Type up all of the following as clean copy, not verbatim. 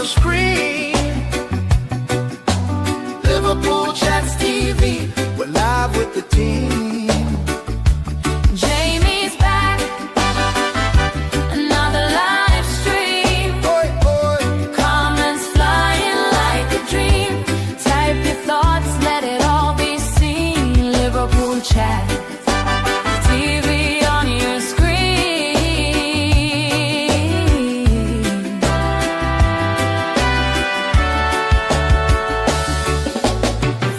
screen. Liverpool Chats TV, we're live with the team. Jamie's back, another live stream. Oi, oi. Comments flying like a dream. Type your thoughts, let it all be seen. Liverpool Chat TV on your screen.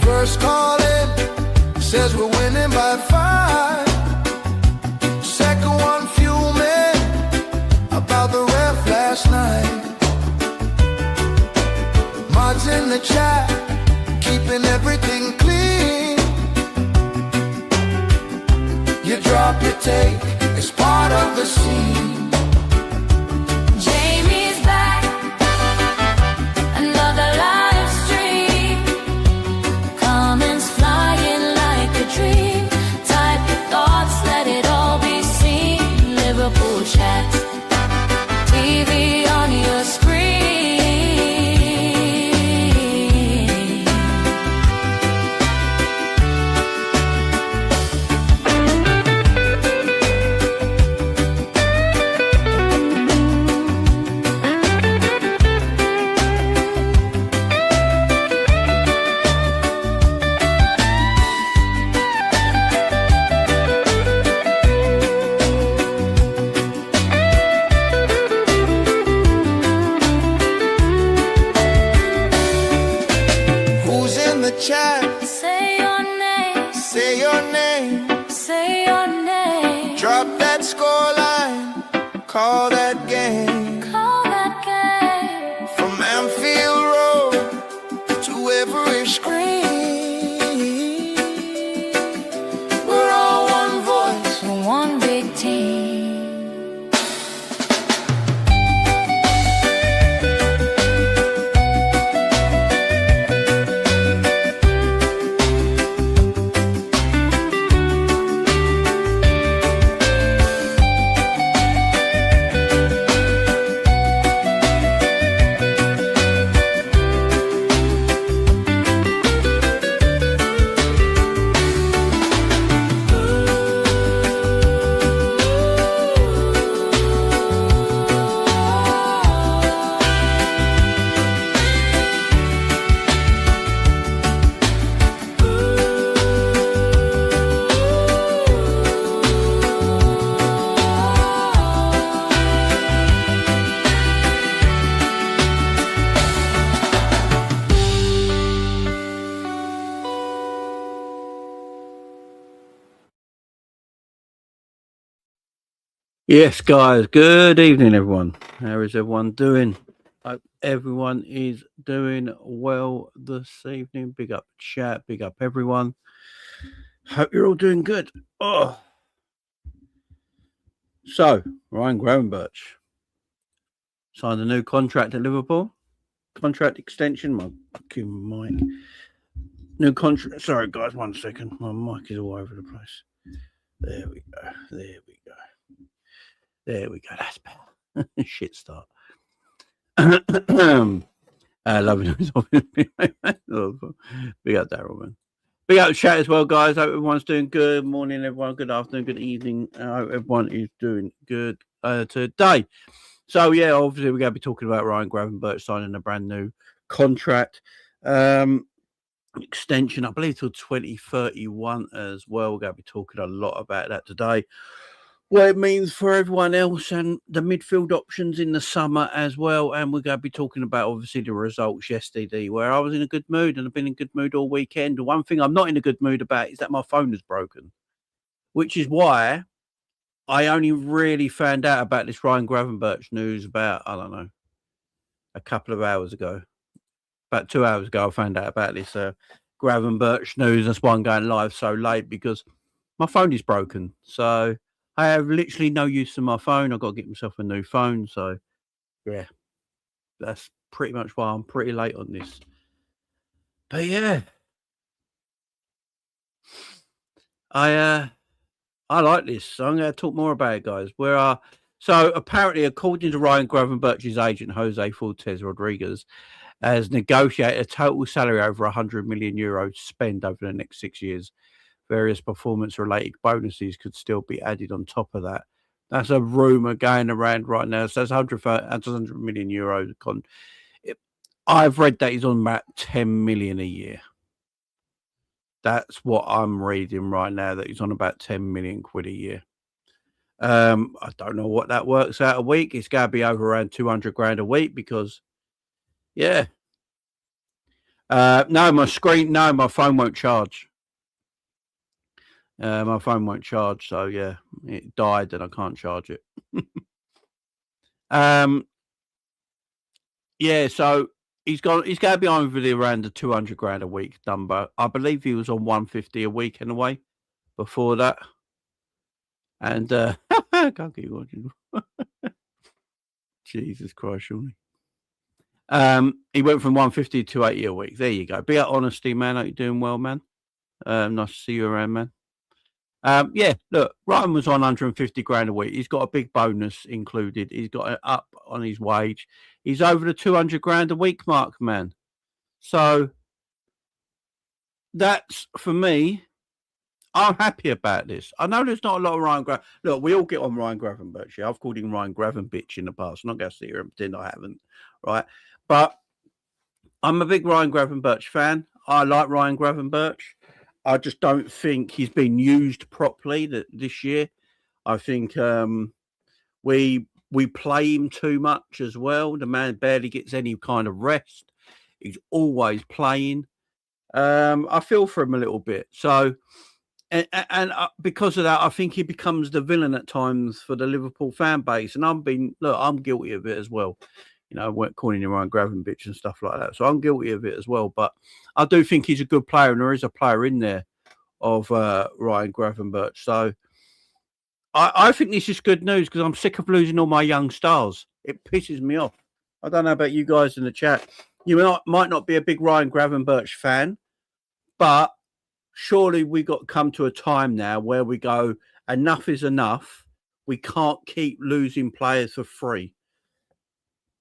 First call in, says we're winning by 5. Second one fuming about the ref last night. Mods in the chat, keeping everything clean. You drop your take, it's part of the scene. Jamie's back, another live stream. Comments flying like a dream. Type your thoughts, let it all be seen. Liverpool Chat TV on your screen. Who's in the chat? Say your name, Say your name. say your name. Drop that scoreline, call that game. Call that game. From Anfield Road to every screen, we're all one voice. One big team. Yes, guys. Good evening, everyone. How is everyone doing? Hope everyone is doing well this evening. Big up chat. Big up everyone. Hope you're all doing good. Oh, so Ryan Gravenberch signed a new contract at Liverpool. Contract extension. My fucking mic. New contract. Sorry, guys. 1 second. My mic is all over the place. There we go. There we go. There we go. That's better. Shit start. Loving it. Big up Daryl, man. Big up chat as well, guys. Hope everyone's doing good. Morning, everyone. Good afternoon. Good evening. I hope everyone is doing good today. So, yeah, obviously, we're going to be talking about Ryan Gravenberch signing a brand new contract. Extension, I believe, till 2031 as well. We're going to be talking a lot about that today. What it means for everyone else and the midfield options in the summer as well. And we're going to be talking about, obviously, the results yesterday, where I was in a good mood and I've been in a good mood all weekend. The one thing I'm not in a good mood about is that my phone is broken, which is why I only really found out about this Ryan Gravenberch news about, I don't know, a couple of hours ago. About 2 hours ago, I found out about this Gravenberch news. That's why I'm going live so late, because my phone is broken. So I have literally no use of my phone. I've got to get myself a new phone. So, yeah, that's pretty much why I'm pretty late on this. But, yeah, I like this. So I'm going to talk more about it, guys. So apparently, according to Ryan Gravenberch's agent, Jose Fortes Rodriguez, has negotiated a total salary over €100 million to spend over the next 6 years. Various performance-related bonuses could still be added on top of that. That's a rumour going around right now. So that's €100 million. I've read that he's on about 10 million a year. That's what I'm reading right now, that he's on about 10 million quid a year. I don't know what that works out a week. It's going to be over around 200 grand a week because, yeah. No, my phone won't charge. My phone won't charge, so yeah, it died and I can't charge it. Yeah, so he's going to be over around the 200 grand a week number. I believe he was on 150 a week in a way before that. And can't keep watching. Jesus Christ, surely. He went from 150 to 280 a week. There you go. Be at honesty, man. Hope you're doing well, man. Nice to see you around, man. Yeah, look, Ryan was on 150 grand a week. He's got a big bonus included. He's got it up on his wage. He's over the 200 grand a week mark, man. So that's, for me, I'm happy about this. I know there's not a lot of Ryan Gravenberch. Look, we all get on Ryan Gravenberch. Yeah, I've called him Ryan Gravenberch in the past. I'm not going to sit here and pretend I haven't, right? But I'm a big Ryan Gravenberch fan. I like Ryan Gravenberch. I just don't think he's been used properly this year. I think we play him too much as well. The man barely gets any kind of rest. He's always playing. I feel for him a little bit. So, and because of that, I think he becomes the villain at times for the Liverpool fan base. And I'm guilty of it as well. You know, we're calling him Ryan Gravenberch and stuff like that. So I'm guilty of it as well. But I do think he's a good player, and there is a player in there of Ryan Gravenberch. So I think this is good news because I'm sick of losing all my young stars. It pisses me off. I don't know about you guys in the chat. You might not be a big Ryan Gravenberch fan, but surely we got to come to a time now where we go, enough is enough. We can't keep losing players for free.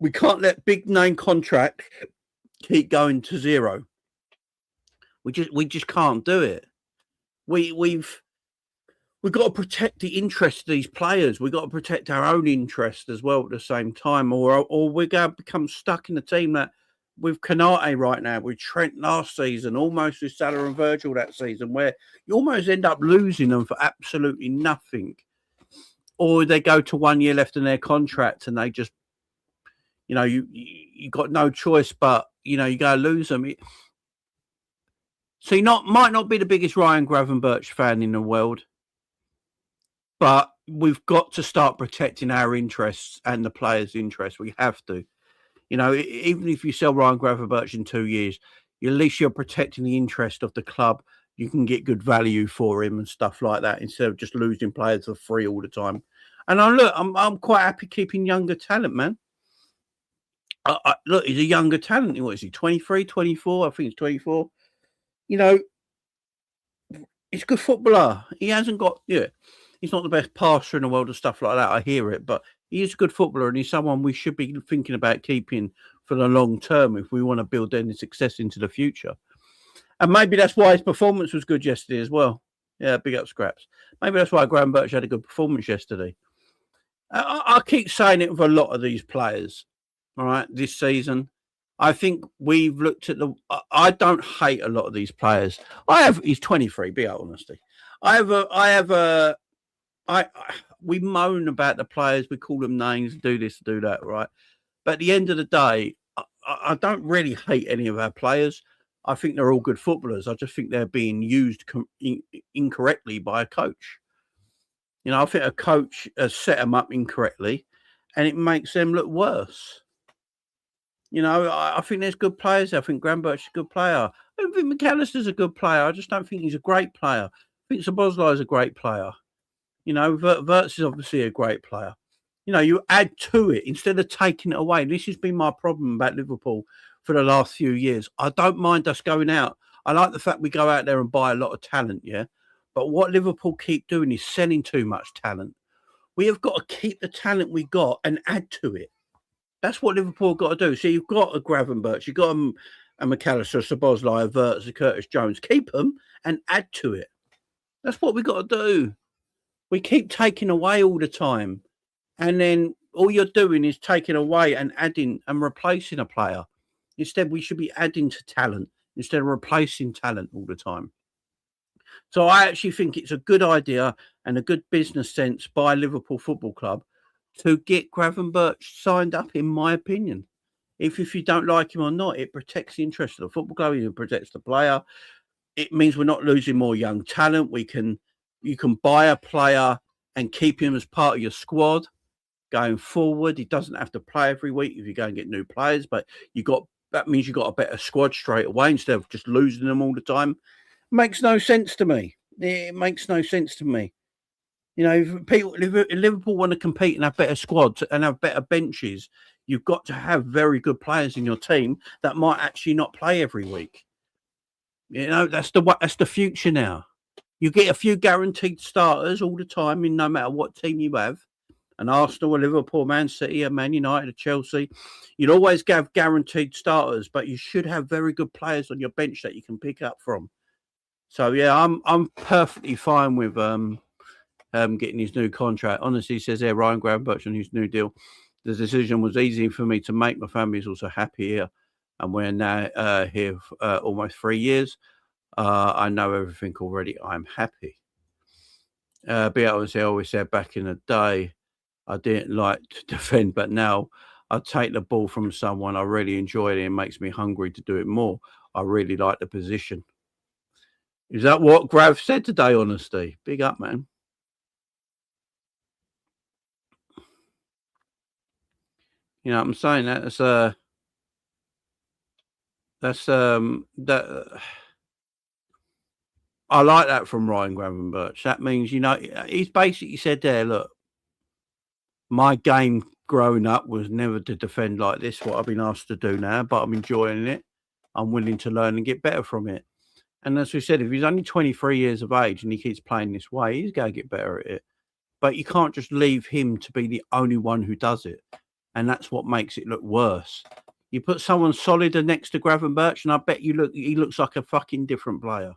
We can't let big name contracts keep going to zero. We just can't do it. We've got to protect the interest of these players. We've got to protect our own interest as well at the same time, or we're going to become stuck in a team that with Kanate right now, with Trent last season, almost with Salah and Virgil that season, where you almost end up losing them for absolutely nothing. Or they go to 1 year left in their contract and they just, you know, you got no choice, but, you know, you go lose them. So you might not be the biggest Ryan Gravenberch fan in the world, but we've got to start protecting our interests and the players' interests. We have to. You know, even if you sell Ryan Gravenberch in 2 years, at least you're protecting the interest of the club. You can get good value for him and stuff like that instead of just losing players for free all the time. And I'm quite happy keeping younger talent, man. Look, he's a younger talent. What is he, 23, 24? I think he's 24. You know, he's a good footballer. He hasn't got, he's not the best passer in the world and stuff like that. I hear it, but he is a good footballer and he's someone we should be thinking about keeping for the long term if we want to build any success into the future. And maybe that's why his performance was good yesterday as well. Yeah, big up Scraps. Maybe that's why Gravenberch had a good performance yesterday. I keep saying it with a lot of these players, all right, this season. I think we've looked at I don't hate a lot of these players. He's 23, be honest. We moan about the players, we call them names, do this, do that, right? But at the end of the day, I don't really hate any of our players. I think they're all good footballers. I just think they're being used incorrectly by a coach. You know, I think a coach has set them up incorrectly and it makes them look worse. You know, I think there's good players. I think Gravenberch is a good player. I don't think McAllister's a good player. I just don't think he's a great player. I think Szoboszlai is a great player. You know, Wirtz is obviously a great player. You know, you add to it instead of taking it away. This has been my problem about Liverpool for the last few years. I don't mind us going out. I like the fact we go out there and buy a lot of talent, yeah? But what Liverpool keep doing is selling too much talent. We have got to keep the talent we got and add to it. That's what Liverpool got to do. So you've got a Gravenberch, you've got a McAllister, a Szoboszlai, a Wirtz, a Curtis Jones. Keep them and add to it. That's what we got to do. We keep taking away all the time. And then all you're doing is taking away and adding and replacing a player. Instead, we should be adding to talent instead of replacing talent all the time. So I actually think it's a good idea and a good business sense by Liverpool Football Club to get Gravenberch signed up, in my opinion. If you don't like him or not, it protects the interest of the football club. It protects the player. It means we're not losing more young talent. You can buy a player and keep him as part of your squad going forward. He doesn't have to play every week if you go and get new players, but that means you got a better squad straight away instead of just losing them all the time. Makes no sense to me. It makes no sense to me. You know, if Liverpool want to compete and have better squads and have better benches, you've got to have very good players in your team that might actually not play every week. You know, that's the future now. You get a few guaranteed starters all the time in no matter what team you have. An Arsenal, a Liverpool, Man City, a Man United, a Chelsea. You'd always have guaranteed starters, but you should have very good players on your bench that you can pick up from. So yeah, I'm perfectly fine with getting his new contract. Honestly, he says there, Ryan Gravenberch on his new deal. The decision was easy for me to make. My family is also happy here, and we're now here almost 3 years. I know everything already. I'm happy. Bielsa always said back in the day, I didn't like to defend, but now I take the ball from someone. I really enjoy it. It makes me hungry to do it more. I really like the position. Is that what Grav said today, Honesty? Big up, man. You know what I'm saying? I like that from Ryan Gravenberch. That means, you know, he's basically said there, look, my game growing up was never to defend like this, what I've been asked to do now, but I'm enjoying it. I'm willing to learn and get better from it. And as we said, if he's only 23 years of age and he keeps playing this way, he's going to get better at it. But you can't just leave him to be the only one who does it. And that's what makes it look worse. You put someone solider next to Gravenberch, and I bet he looks like a fucking different player.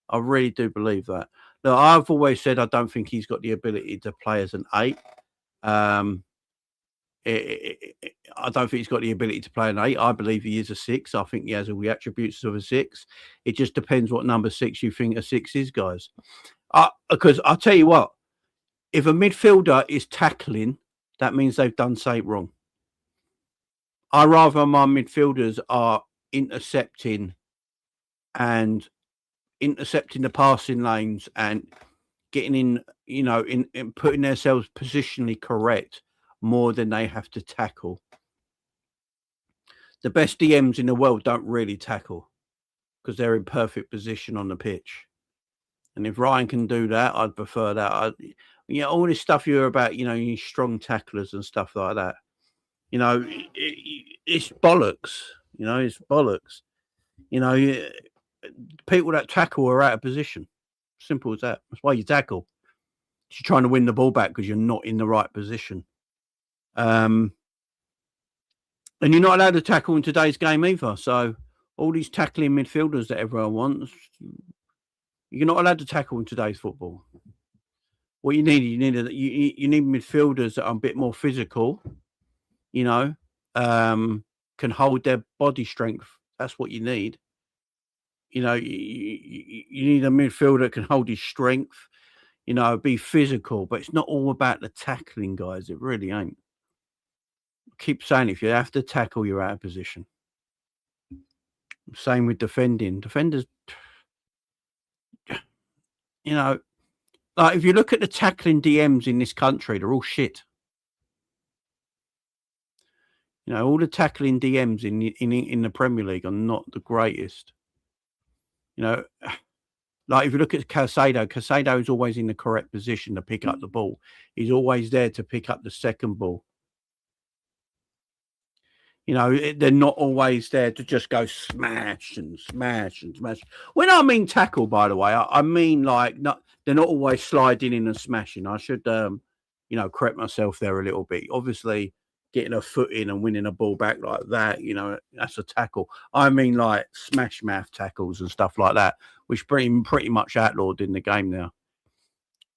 I really do believe that. Look, I've always said I don't think he's got the ability to play as an 8. I don't think he's got the ability to play an 8. I believe he is a 6. I think he has all the attributes of a 6. It just depends what number 6 you think a 6 is, guys. Because I'll tell you what, if a midfielder is tackling, that means they've done something wrong. I rather my midfielders are intercepting the passing lanes and getting in, you know, in putting themselves positionally correct more than they have to tackle. The best DMs in the world don't really tackle because they're in perfect position on the pitch. And if Ryan can do that, I'd prefer that. You know, all this stuff you hear about, you know, you strong tacklers and stuff like that. You know, it's bollocks. You know, it's bollocks. You know, people that tackle are out of position. Simple as that. That's why you tackle. You're trying to win the ball back because you're not in the right position. And you're not allowed to tackle in today's game either. So all these tackling midfielders that everyone wants, you're not allowed to tackle in today's football. What you need midfielders that are a bit more physical, you know, can hold their body strength. That's what you need. You know, you need a midfielder that can hold his strength, you know, be physical, but it's not all about the tackling, guys. It really ain't. I keep saying, if you have to tackle, you're out of position. Same with defending. Defenders, you know, like if you look at the tackling DMs in this country, they're all shit. You know, all the tackling DMs in the Premier League are not the greatest. You know, like if you look at Caicedo is always in the correct position to pick up the ball. He's always there to pick up the second ball. You know, they're not always there to just go smash and smash and smash. When I mean tackle, by the way, I mean like they're not always sliding in and smashing. I should correct myself there a little bit. Obviously, getting a foot in and winning a ball back like that, that's a tackle. I mean, like smash mouth tackles and stuff like that, which pretty much outlawed in the game now.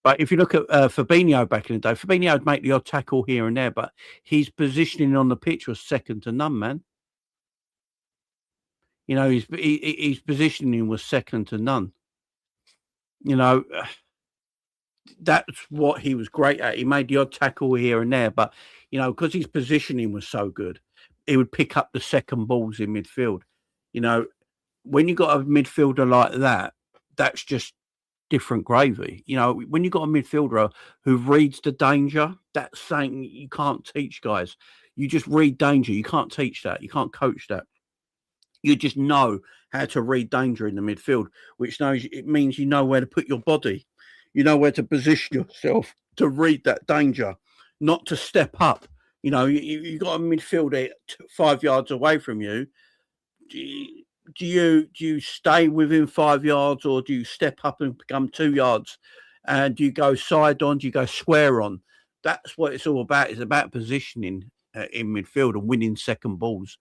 But if you look at Fabinho back in the day, Fabinho would make the odd tackle here and there, but his positioning on the pitch was second to none, man. His positioning was second to none. That's what he was great at. He made the odd tackle here and there, but because his positioning was so good, he would pick up the second balls in midfield. When you got a midfielder like that, that's just different gravy. When you got a midfielder who reads the danger, that's something you can't teach, guys. You just read danger. You can't teach that. You can't coach that. You just know how to read danger in the midfield, which means you know where to put your body. You know where to position yourself to read that danger, not to step up. You got a midfielder 5 yards away from you. Do you stay within 5 yards, or do you step up and become 2 yards? And do you go side on? Do you go square on? That's what it's all about. It's about positioning in midfield and winning second balls.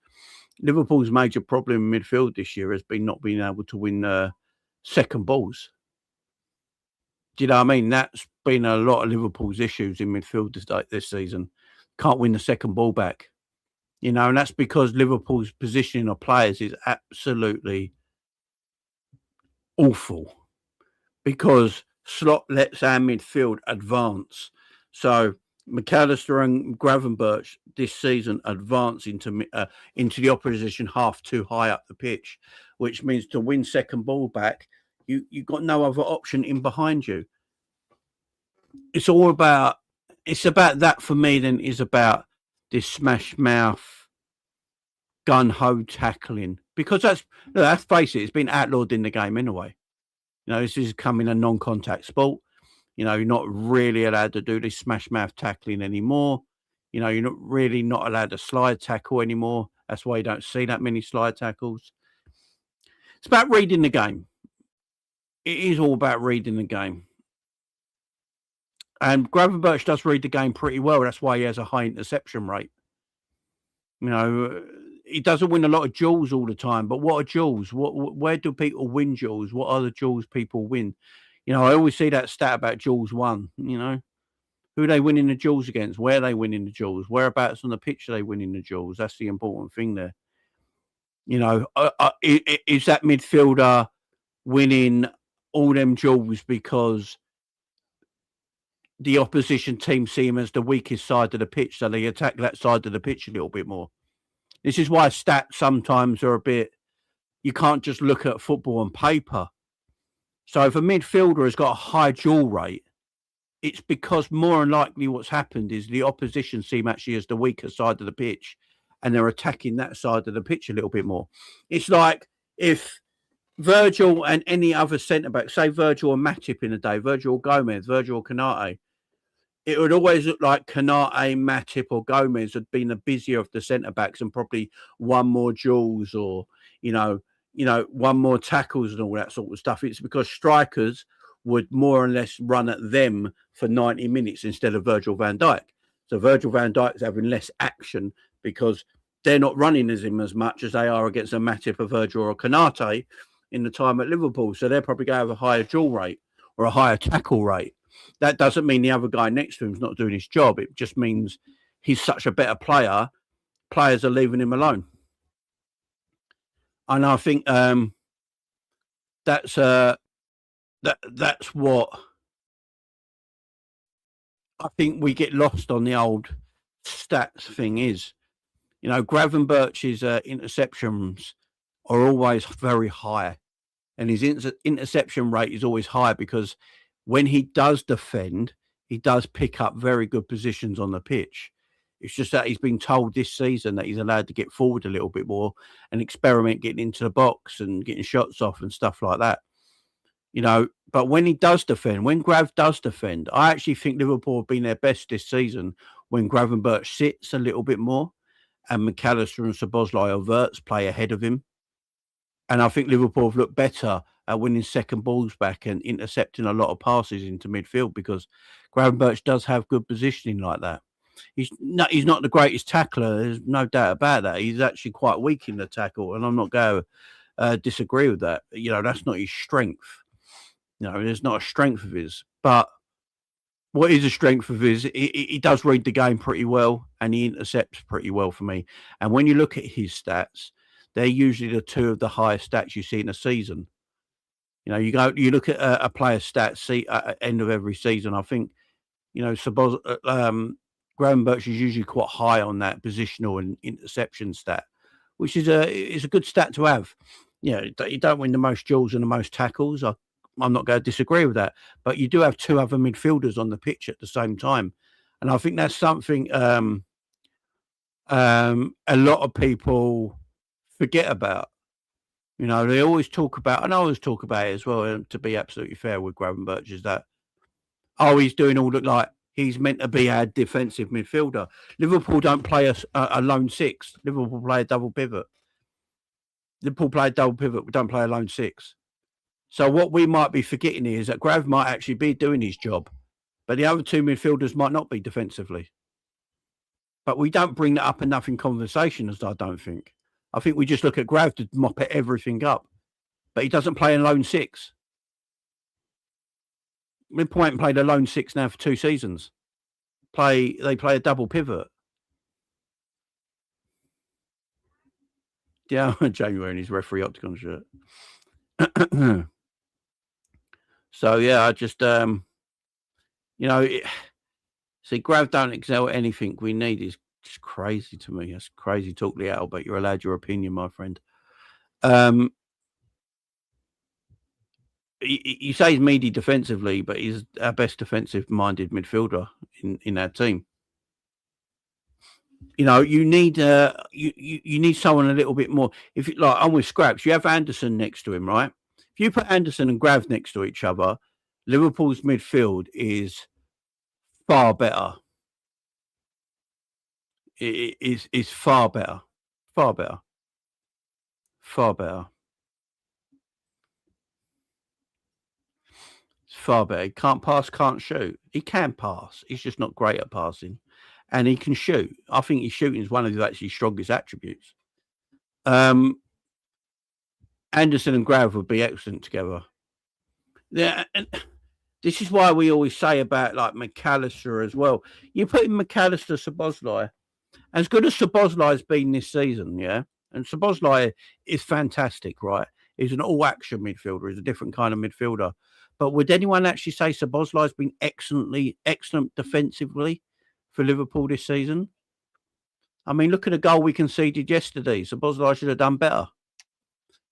Liverpool's major problem in midfield this year has been not being able to win second balls. Do you know what I mean? That's been a lot of Liverpool's issues in midfield this season. Can't win the second ball back. And that's because Liverpool's positioning of players is absolutely awful, because Slot lets our midfield advance. So McAllister and Gravenberch this season advance into the opposition half too high up the pitch, which means to win second ball back, you've got no other option in behind you. It's about that for me than it is about this smash mouth gun ho tackling, because let's face it, it's been outlawed in the game anyway. This is becoming a non-contact sport. You're not really allowed to do this smash mouth tackling anymore. You're not allowed to slide tackle anymore. That's why you don't see that many slide tackles. It's about reading the game. It is all about reading the game. And Gravenberch does read the game pretty well. That's why he has a high interception rate. He doesn't win a lot of duels all the time, but what are duels? Where do people win duels? What are the duels people win? I always see that stat about duels won. Who they winning the duels against? Where they winning the duels? Whereabouts on the pitch are they winning the duels? That's the important thing there. Is that midfielder winning all them duels because the opposition team see him as the weakest side of the pitch, so they attack that side of the pitch a little bit more? This is why stats sometimes are you can't just look at football on paper. So if a midfielder has got a high duel rate, it's because more than likely what's happened is the opposition see him actually as the weaker side of the pitch, and they're attacking that side of the pitch a little bit more. It's like if Virgil and any other centre-back, say Virgil and Matip in a day, Virgil or Gomez, Virgil or Canate, it would always look like Canate, Matip or Gomez had been the busier of the centre-backs and probably won more duels or, won more tackles and all that sort of stuff. It's because strikers would more or less run at them for 90 minutes instead of Virgil van Dijk. So Virgil van Dijk's having less action because they're not running as him as much as they are against a Matip, a Virgil or a Canate in the time at Liverpool. So they're probably going to have a higher duel rate or a higher tackle rate. That doesn't mean the other guy next to him is not doing his job. It just means he's such a better player. Players are leaving him alone. And I think that's what I think we get lost on the old stats thing is. Gravenberch's interceptions are always very high, and his interception rate is always high because when he does defend, he does pick up very good positions on the pitch. It's just that he's been told this season that he's allowed to get forward a little bit more and experiment getting into the box and getting shots off and stuff like that. But when he does defend, when Grav does defend, I actually think Liverpool have been their best this season when Gravenberch sits a little bit more and McAllister and Szoboszlai or Wirtz play ahead of him. And I think Liverpool have looked better winning second balls back and intercepting a lot of passes into midfield, because Gravenberch does have good positioning like that. He's not the greatest tackler. There's no doubt about that. He's actually quite weak in the tackle, and I'm not going to disagree with that. That's not his strength. There's not a strength of his. But what is a strength of his? He does read the game pretty well, and he intercepts pretty well for me. And when you look at his stats, they're usually the two of the highest stats you see in a season. You look at a player's stats at the end of every season. I think Gravenberch is usually quite high on that positional and interception stat, which is a good stat to have. You don't win the most duels and the most tackles. I'm not going to disagree with that, but you do have two other midfielders on the pitch at the same time, and I think that's something a lot of people forget about. They always talk about, and I always talk about it as well. And to be absolutely fair with Gravenberch, is that he's doing all that, like he's meant to be our defensive midfielder. Liverpool don't play a lone six. Liverpool play a double pivot. We don't play a lone six. So what we might be forgetting here is that Grav might actually be doing his job, but the other two midfielders might not be defensively. But we don't bring that up enough in conversation, as I don't think. I think we just look at Grav to mop everything up, but he doesn't play a lone six. Liverpool haven't played a lone six now for 2 seasons. They play a double pivot. Yeah, Jamie wearing his referee Octagon shirt. So yeah, I just see Grav don't excel at anything we need is just crazy to me. That's crazy talk, Liao, but you're allowed your opinion, my friend. You say he's meaty defensively, but he's our best defensive-minded midfielder in our team. You need you need someone a little bit more. If you like, I'm with Scraps. You have Anderson next to him, right? If you put Anderson and Grav next to each other, Liverpool's midfield is far better. It is far better, far better, far better. Far better. He can't pass, can't shoot. He can pass. He's just not great at passing. And he can shoot. I think his shooting is one of his actually strongest attributes. Anderson and Grav would be excellent together. Yeah, and this is why we always say about like McAllister as well. You put in McAllister, Szoboszlai, as good as Szoboszlai has been this season, yeah? And Szoboszlai is fantastic, right? He's an all-action midfielder. He's a different kind of midfielder. But would anyone actually say Szoboszlai has been excellent defensively for Liverpool this season? I mean, look at the goal we conceded yesterday. Szoboszlai should have done better.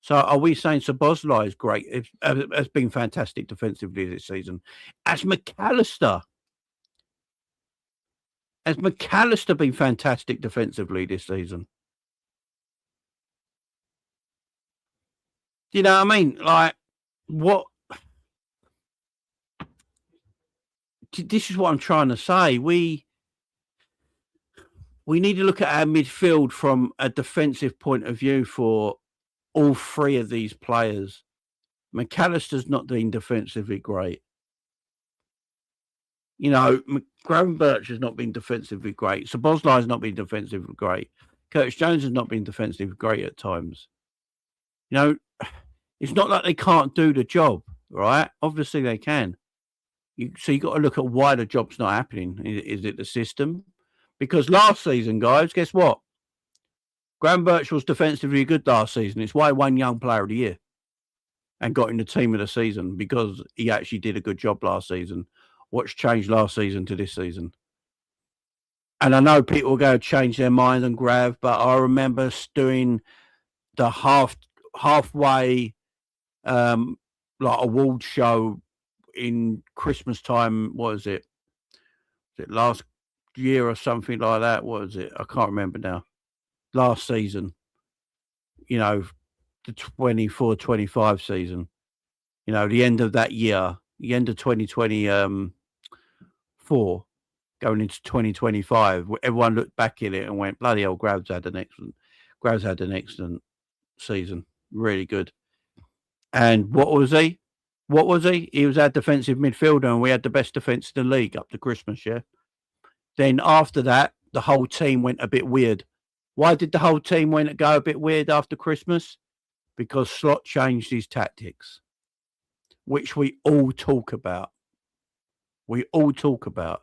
So are we saying Szoboszlai is great? Has been fantastic defensively this season. Has McAllister been fantastic defensively this season? Do you know what I mean? Like, what? This is what I'm trying to say. We need to look at our midfield from a defensive point of view for all 3 of these players. McAllister's not been defensively great. Gravenberch has not been defensively great. Szoboszlai has not been defensively great. Curtis Jones has not been defensively great at times. It's not like they can't do the job, right? Obviously they can. So you've got to look at why the job's not happening. Is it the system? Because last season, guys, guess what? Gravenberch was defensively good last season. It's why he won Young Player of the Year and got in the team of the season, because he actually did a good job last season. What's changed last season to this season? And I know people will go change their mind on Grav, but I remember doing the halfway like award show in Christmas time. What was it? Was it last year or something like that? What was it? I can't remember now. Last season, the 24-25 season, the end of that year, the end of 2024, going into 2025, everyone looked back at it and went, bloody hell, Grav's had an excellent season. Really good. And what was he? What was he? He was our defensive midfielder, and we had the best defence in the league up to Christmas, yeah? Then after that, the whole team went a bit weird. Why did the whole team go a bit weird after Christmas? Because Slot changed his tactics, which we all talk about. We all talk about.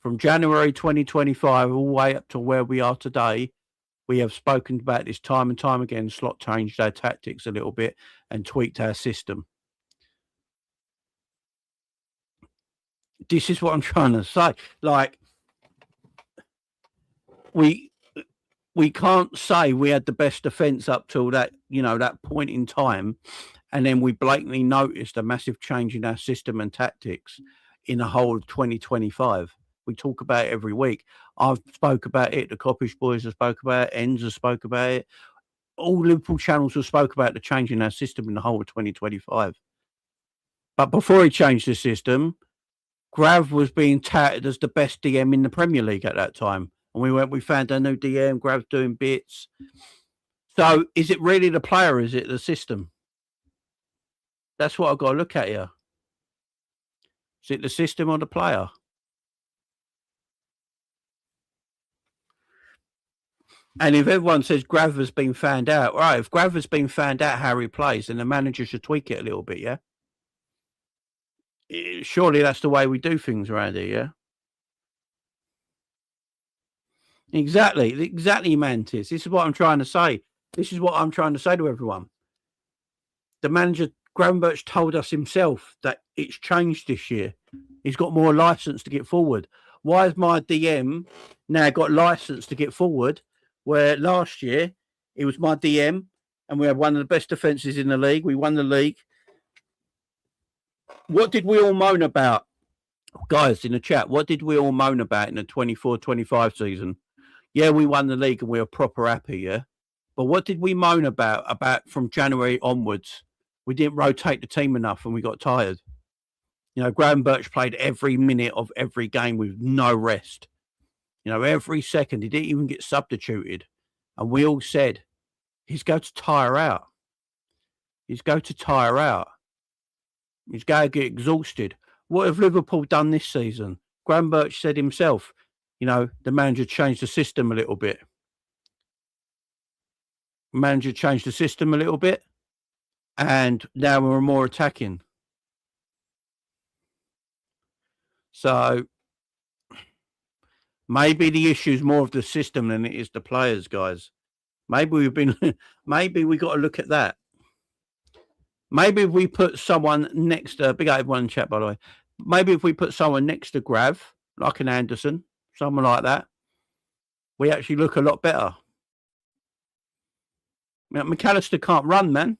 From January 2025 all the way up to where we are today, we have spoken about this time and time again. Slot changed our tactics a little bit and tweaked our system. This is what I'm trying to say. Like, we can't say we had the best defence up till that, that point in time, and then we blatantly noticed a massive change in our system and tactics in the whole of 2025. We talk about it every week. I've spoke about it. The Coppish boys have spoke about it. Ends have spoke about it. All Liverpool channels have spoke about the change in our system in the whole of 2025. But before he changed the system, Grav was being touted as the best DM in the Premier League at that time. And we found a new DM, Grav's doing bits. So is it really the player? Is it the system? That's what I've got to look at here. Is it the system or the player? And if everyone says Grav has been found out, right, if Grav has been found out how he plays, then the manager should tweak it a little bit, yeah? Surely that's the way we do things around here, yeah? Exactly, Mantis. This is what I'm trying to say. This is what I'm trying to say to everyone. The manager, Gravenberch, told us himself that it's changed this year. He's got more license to get forward. Why has my DM now got license to get forward, where last year it was my DM and we had one of the best defences in the league? We won the league. What did we all moan about? Guys in the chat, what did we all moan about in the 24-25 season? Yeah, we won the league and we were proper happy, yeah? But what did we moan about from January onwards? We didn't rotate the team enough and we got tired. Gravenberch played every minute of every game with no rest. Every second. He didn't even get substituted. And we all said, he's going to tire out. He's going to tire out. He's going to get exhausted. What have Liverpool done this season? Gravenberch said himself, the manager changed the system a little bit. Manager changed the system a little bit. And now we're more attacking. So maybe the issue is more of the system than it is the players, guys. Maybe we got to look at that. Maybe if we put someone next to, big up everyone in chat, by the way. Maybe if we put someone next to Grav, like an Anderson, someone like that, we actually look a lot better. McAllister can't run, man.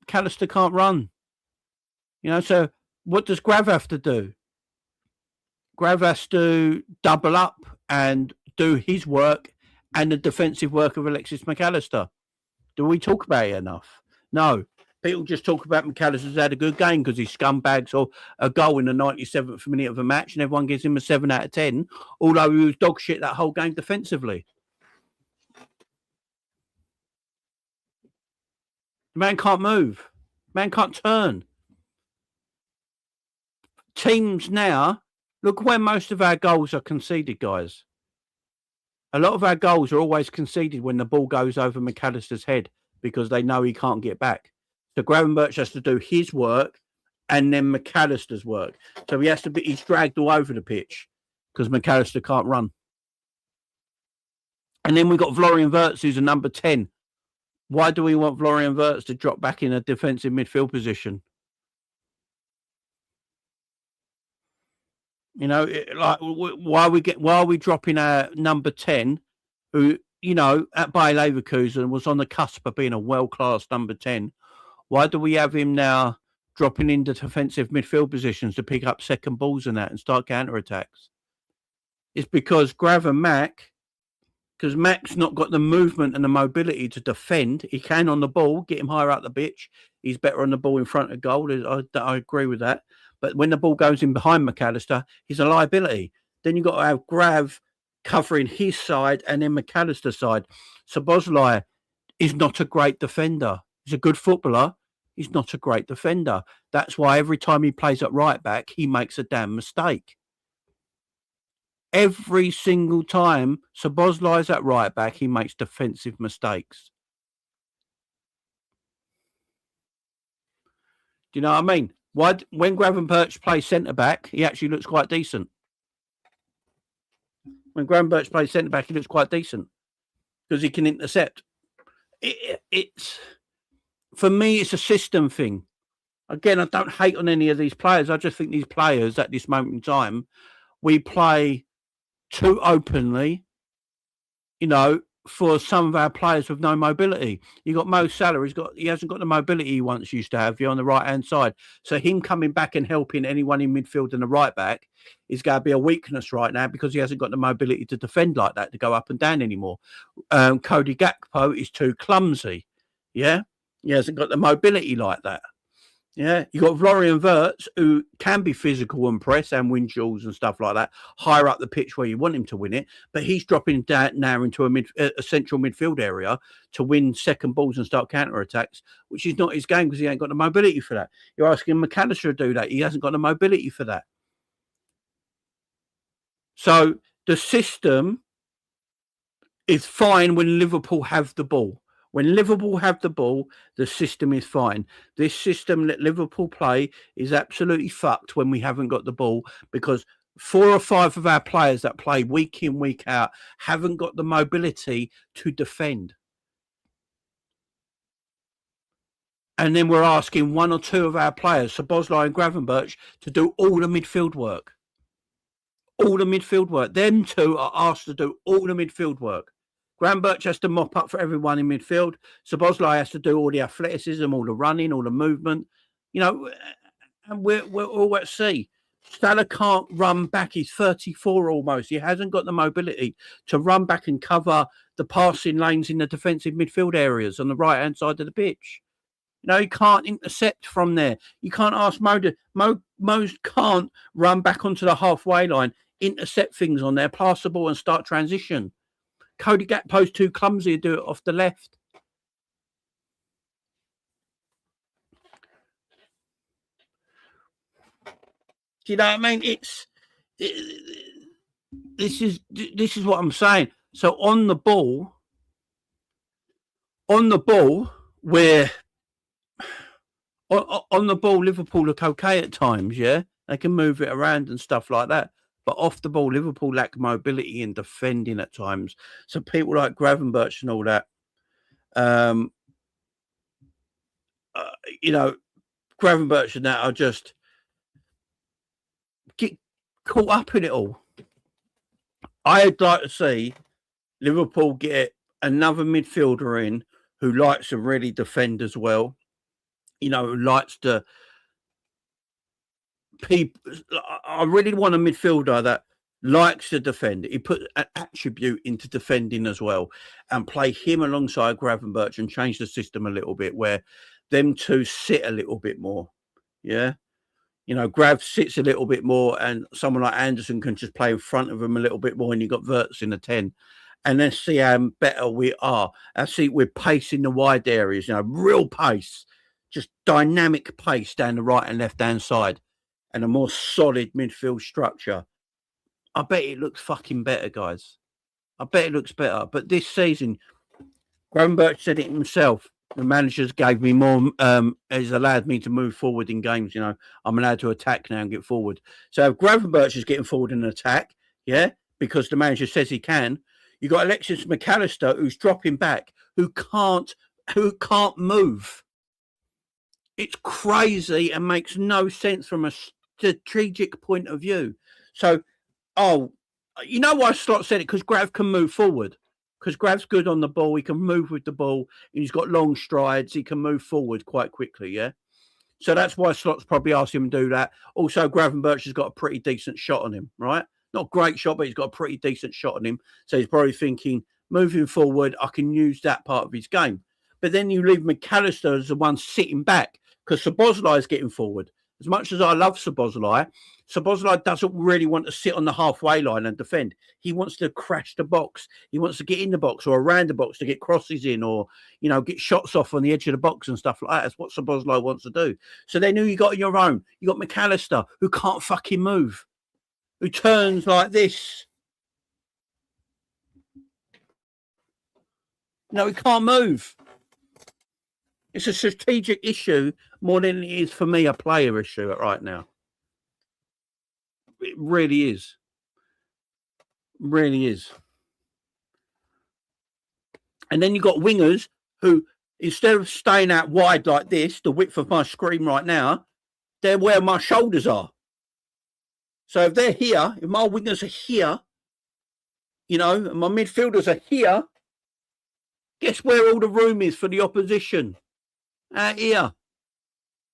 McAllister can't run. So what does Grav have to do? Grav has to double up and do his work and the defensive work of Alexis McAllister. Do we talk about it enough? No. People just talk about McAllister's had a good game because he scumbags or a goal in the 97th minute of a match and everyone gives him a 7 out of 10, although he was dog shit that whole game defensively. The man can't move. Man can't turn. Teams now, look where most of our goals are conceded, guys. A lot of our goals are always conceded when the ball goes over McAllister's head because they know he can't get back. So Gravenberch has to do his work and then McAllister's work. So he's dragged all over the pitch because McAllister can't run. And then we've got Florian Wirtz, who's a number 10. Why do we want Florian Wirtz to drop back in a defensive midfield position? Why are we dropping our number 10, who, at Bayer Leverkusen was on the cusp of being a world-class number 10? Why do we have him now dropping into defensive midfield positions to pick up second balls and that and start counter-attacks? It's because because Mac's not got the movement and the mobility to defend. He can on the ball, get him higher up the pitch. He's better on the ball in front of goal. I agree with that. But when the ball goes in behind McAllister, he's a liability. Then you've got to have Grav covering his side and then McAllister's side. Szoboszlai is not a great defender. He's a good footballer. He's not a great defender. That's why every time he plays at right back, he makes a damn mistake. Every single time Szoboszlai's at right back, he makes defensive mistakes. Do you know what I mean? When Gravenberch plays centre back, he actually looks quite decent. When Gravenberch plays centre back, he looks quite decent because he can intercept. It's for me, it's a system thing. Again, I don't hate on any of these players. I just think these players at this moment in time, we play too openly, you know, for some of our players with no mobility. You got Mo Salah, he hasn't got the mobility he once used to have on the right hand side. So him coming back and helping anyone in midfield and the right back is going to be a weakness right now because he hasn't got the mobility to defend like that, to go up and down anymore. Cody Gakpo is too clumsy. Yeah, he hasn't got the mobility like that. Yeah, you got Ryan Gravenberch, who can be physical and press and win duels and stuff like that, higher up the pitch where you want him to win it. But he's dropping down now into a central midfield area to win second balls and start counter attacks, which is not his game because he ain't got the mobility for that. You're asking McAllister to do that; he hasn't got the mobility for that. So the system is fine when Liverpool have the ball. When Liverpool have the ball, the system is fine. This system that Liverpool play is absolutely fucked when we haven't got the ball because 4 or 5 of our players that play week in, week out haven't got the mobility to defend. And then we're asking 1 or 2 of our players, Szoboszlai and Gravenberch, to do all the midfield work. All the midfield work. Them 2 are asked to do all the midfield work. Gravenberch has to mop up for everyone in midfield. Szoboszlai has to do all the athleticism, all the running, all the movement. You know, and we're all at sea. Salah can't run back. He's 34 almost. He hasn't got the mobility to run back and cover the passing lanes in the defensive midfield areas on the right-hand side of the pitch. You know, he can't intercept from there. You can't ask Mo can't run back onto the halfway line, intercept things on there, pass the ball and start transition. Cody Gakpo's too clumsy to do it off the left. Do you know what I mean? This is what I'm saying. So on the ball, where on the ball, Liverpool look okay at times. Yeah, they can move it around and stuff like that. But off the ball, Liverpool lack mobility in defending at times. So people like Gravenberch and all that, you know, Gravenberch and that are just get caught up in it all. I'd like to see Liverpool get another midfielder in who likes to really defend as well. You know, who likes to... I really want a midfielder that likes to defend. He put an attribute into defending as well and play him alongside Gravenberch and change the system a little bit where them 2 sit a little bit more. Yeah. You know, Grav sits a little bit more and someone like Anderson can just play in front of him a little bit more and you've got Wirtz in the 10. And let's see how better we are. I see we're pacing the wide areas, you know, real pace, just dynamic pace down the right and left-hand side. And a more solid midfield structure. I bet it looks fucking better, guys. I bet it looks better. But this season, Gravenberch said it himself. The managers gave me more, has allowed me to move forward in games. You know, I'm allowed to attack now and get forward. So if Gravenberch is getting forward in an attack, yeah, because the manager says he can, you got Alexis McAllister who's dropping back, who can't move. It's crazy and makes no sense from a strategic point of view. So, you know why Slot said it? Because Grav can move forward. Because Grav's good on the ball. He can move with the ball. And he's got long strides. He can move forward quite quickly, yeah? So that's why Slot's probably asked him to do that. Also, Gravenberch has got a pretty decent shot on him, right? Not a great shot, but he's got a pretty decent shot on him. So he's probably thinking, moving forward, I can use that part of his game. But then you leave McAllister as the one sitting back because Szoboszlai is getting forward. As much as I love Szoboszlai doesn't really want to sit on the halfway line and defend. He wants to crash the box. He wants to get in the box or around the box to get crosses in or, get shots off on the edge of the box and stuff like that. That's what Szoboszlai wants to do. So then who you got in your own? You got McAllister, who can't fucking move, who turns like this. He can't move. It's a strategic issue more than it is for me a player issue right now. It really is. Really is. And then you've got wingers who, instead of staying out wide like this, the width of my screen right now, they're where my shoulders are. So if they're here, if my wingers are here, and my midfielders are here, guess where all the room is for the opposition? Out here,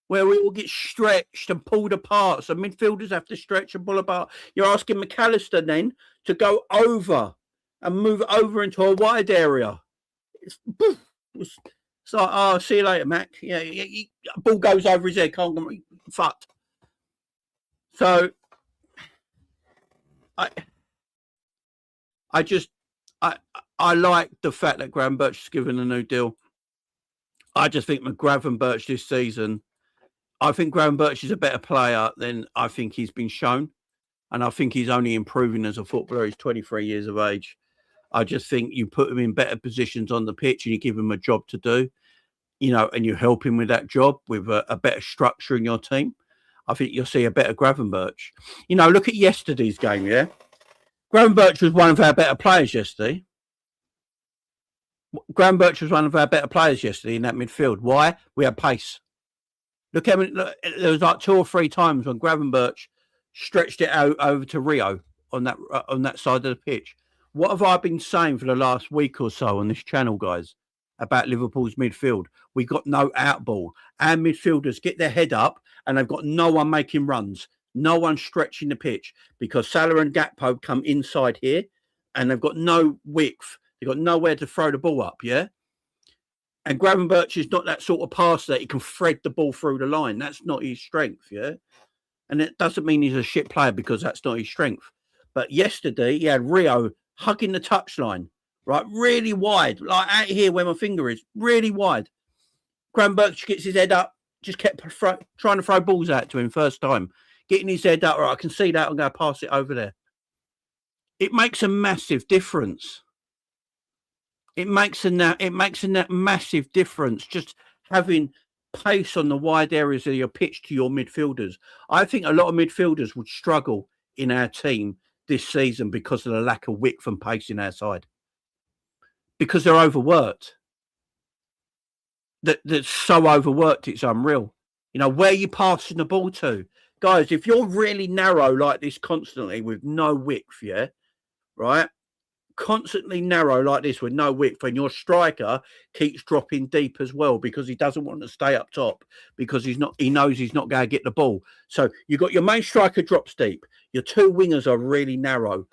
where we all get stretched and pulled apart. So midfielders have to stretch and pull apart. You're asking McAllister then to go over and move over into a wide area. It's like, oh, see you later, Mac. Yeah, ball goes over his head. Can't get fucked. So I like the fact that Gravenberch is given a new deal. I just think Gravenberch this season, I think Gravenberch is a better player than I think he's been shown. And I think he's only improving as a footballer. He's 23 years of age. I just think you put him in better positions on the pitch and you give him a job to do, and you help him with that job with a better structure in your team. I think you'll see a better Gravenberch. Look at yesterday's game, yeah? Gravenberch was one of our better players yesterday. Gravenberch was one of our better players yesterday in that midfield. Why? We had pace. Look how many. There was like 2 or 3 times when Gravenberch stretched it out over to Rio on that side of the pitch. What have I been saying for the last week or so on this channel, guys, about Liverpool's midfield? We got no out ball. Our midfielders get their head up and they've got no one making runs, no one stretching the pitch because Salah and Gakpo come inside here and they've got no width. They've got nowhere to throw the ball up, yeah? And Gravenberch is not that sort of passer that he can thread the ball through the line. That's not his strength, yeah? And it doesn't mean he's a shit player because that's not his strength. But yesterday, he had Rio hugging the touchline, right? Really wide, like out here where my finger is, really wide. Gravenberch gets his head up, just kept trying to throw balls out to him first time. Getting his head up, right, I can see that, I'm going to pass it over there. It makes a massive difference. It makes a massive difference just having pace on the wide areas of your pitch to your midfielders. I think a lot of midfielders would struggle in our team this season because of the lack of width and pace in our side. Because they're overworked. They're so overworked, it's unreal. Where are you passing the ball to? Guys, if you're really narrow like this constantly with no width, yeah, right? Constantly narrow like this with no width, and your striker keeps dropping deep as well because he doesn't want to stay up top because he knows he's not going to get the ball. So you've got your main striker drops deep. Your 2 wingers are really narrow.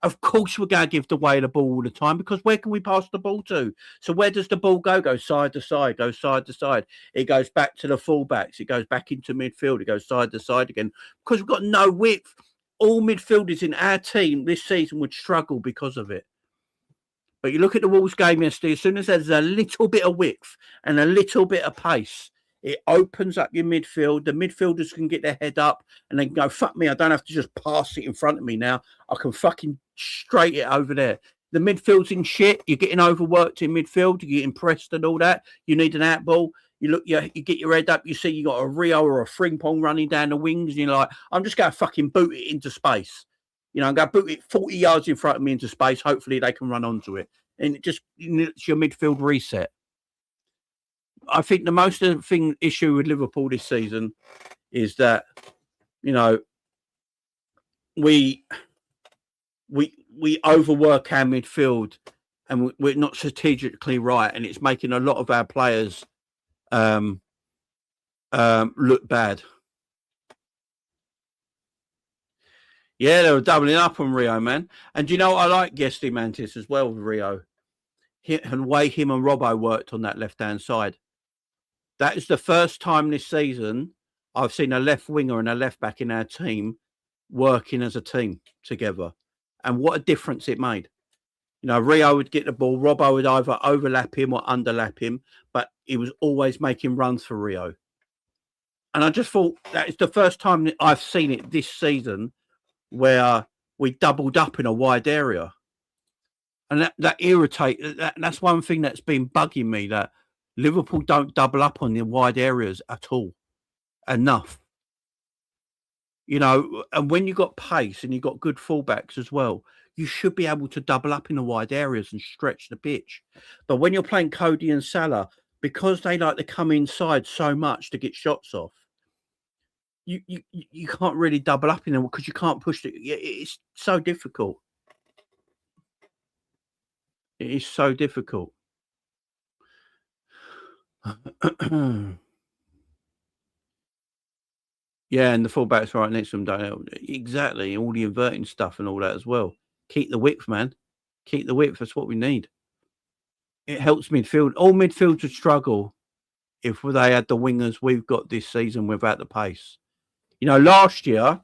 Of course, we're going to give away the ball all the time because where can we pass the ball to? So where does the ball go? Go side to side, go side to side. It goes back to the fullbacks. It goes back into midfield. It goes side to side again because we've got no width. All midfielders in our team this season would struggle because of it. But you look at the Wolves game yesterday, as soon as there's a little bit of width and a little bit of pace, it opens up your midfield. The midfielders can get their head up and they can go, fuck me, I don't have to just pass it in front of me now. I can fucking straight it over there. The midfield's in shit. You're getting overworked in midfield. You're getting pressed and all that. You need an out ball. You get your head up. You see you got a Rio or a Frimpong running down the wings. And you're like, I'm just going to fucking boot it into space. I'm going to boot it 40 yards in front of me into space. Hopefully they can run onto it. And it's your midfield reset. I think the most issue with Liverpool this season is that, we overwork our midfield and we're not strategically right. And it's making a lot of our players look bad. Yeah, they were doubling up on Rio, man. And I like yesterday, Mantis, as well with Rio. And the way him and Robbo worked on that left-hand side. That is the first time this season I've seen a left winger and a left back in our team working as a team together. And what a difference it made. You know, Rio would get the ball, Robbo would either overlap him or underlap him, but he was always making runs for Rio. And I just thought that is the first time that I've seen it this season where we doubled up in a wide area. And that's one thing that's been bugging me, that Liverpool don't double up on the wide areas at all enough. You know, and when you've got pace and you've got good fullbacks as well, you should be able to double up in the wide areas and stretch the pitch. But when you're playing Cody and Salah, because they like to come inside so much to get shots off, you can't really double up in them because you can't push it. It's so difficult. It is so difficult. Yeah, and the fullback's right next to them, don't they? Exactly, all the inverting stuff and all that as well. Keep the width, man. Keep the width. That's what we need. It helps midfield. All midfields would struggle if they had the wingers we've got this season without the pace. You know, last year,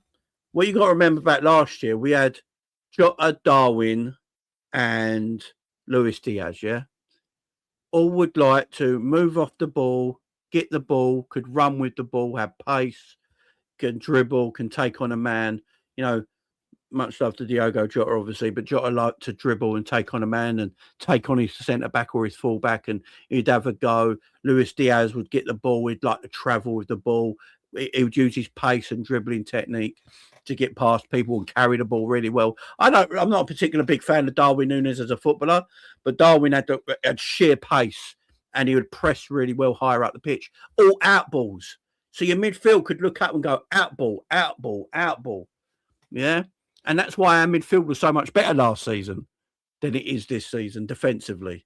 what you got to remember about last year, we had Jota, Darwin, and Luis Diaz, yeah? All would like to move off the ball, get the ball, could run with the ball, have pace, can dribble, can take on a man. You know, much love to Diogo Jota, obviously, but Jota liked to dribble and take on a man and take on his centre-back or his full-back, and he'd have a go. Luis Diaz would get the ball. He'd like to travel with the ball. He would use his pace and dribbling technique to get past people and carry the ball really well. I'm not a particular big fan of Darwin Núñez as a footballer, but Darwin had sheer pace and he would press really well higher up the pitch. All out balls. So your midfield could look up and go out ball, out ball, out ball. Yeah. And that's why our midfield was so much better last season than it is this season defensively.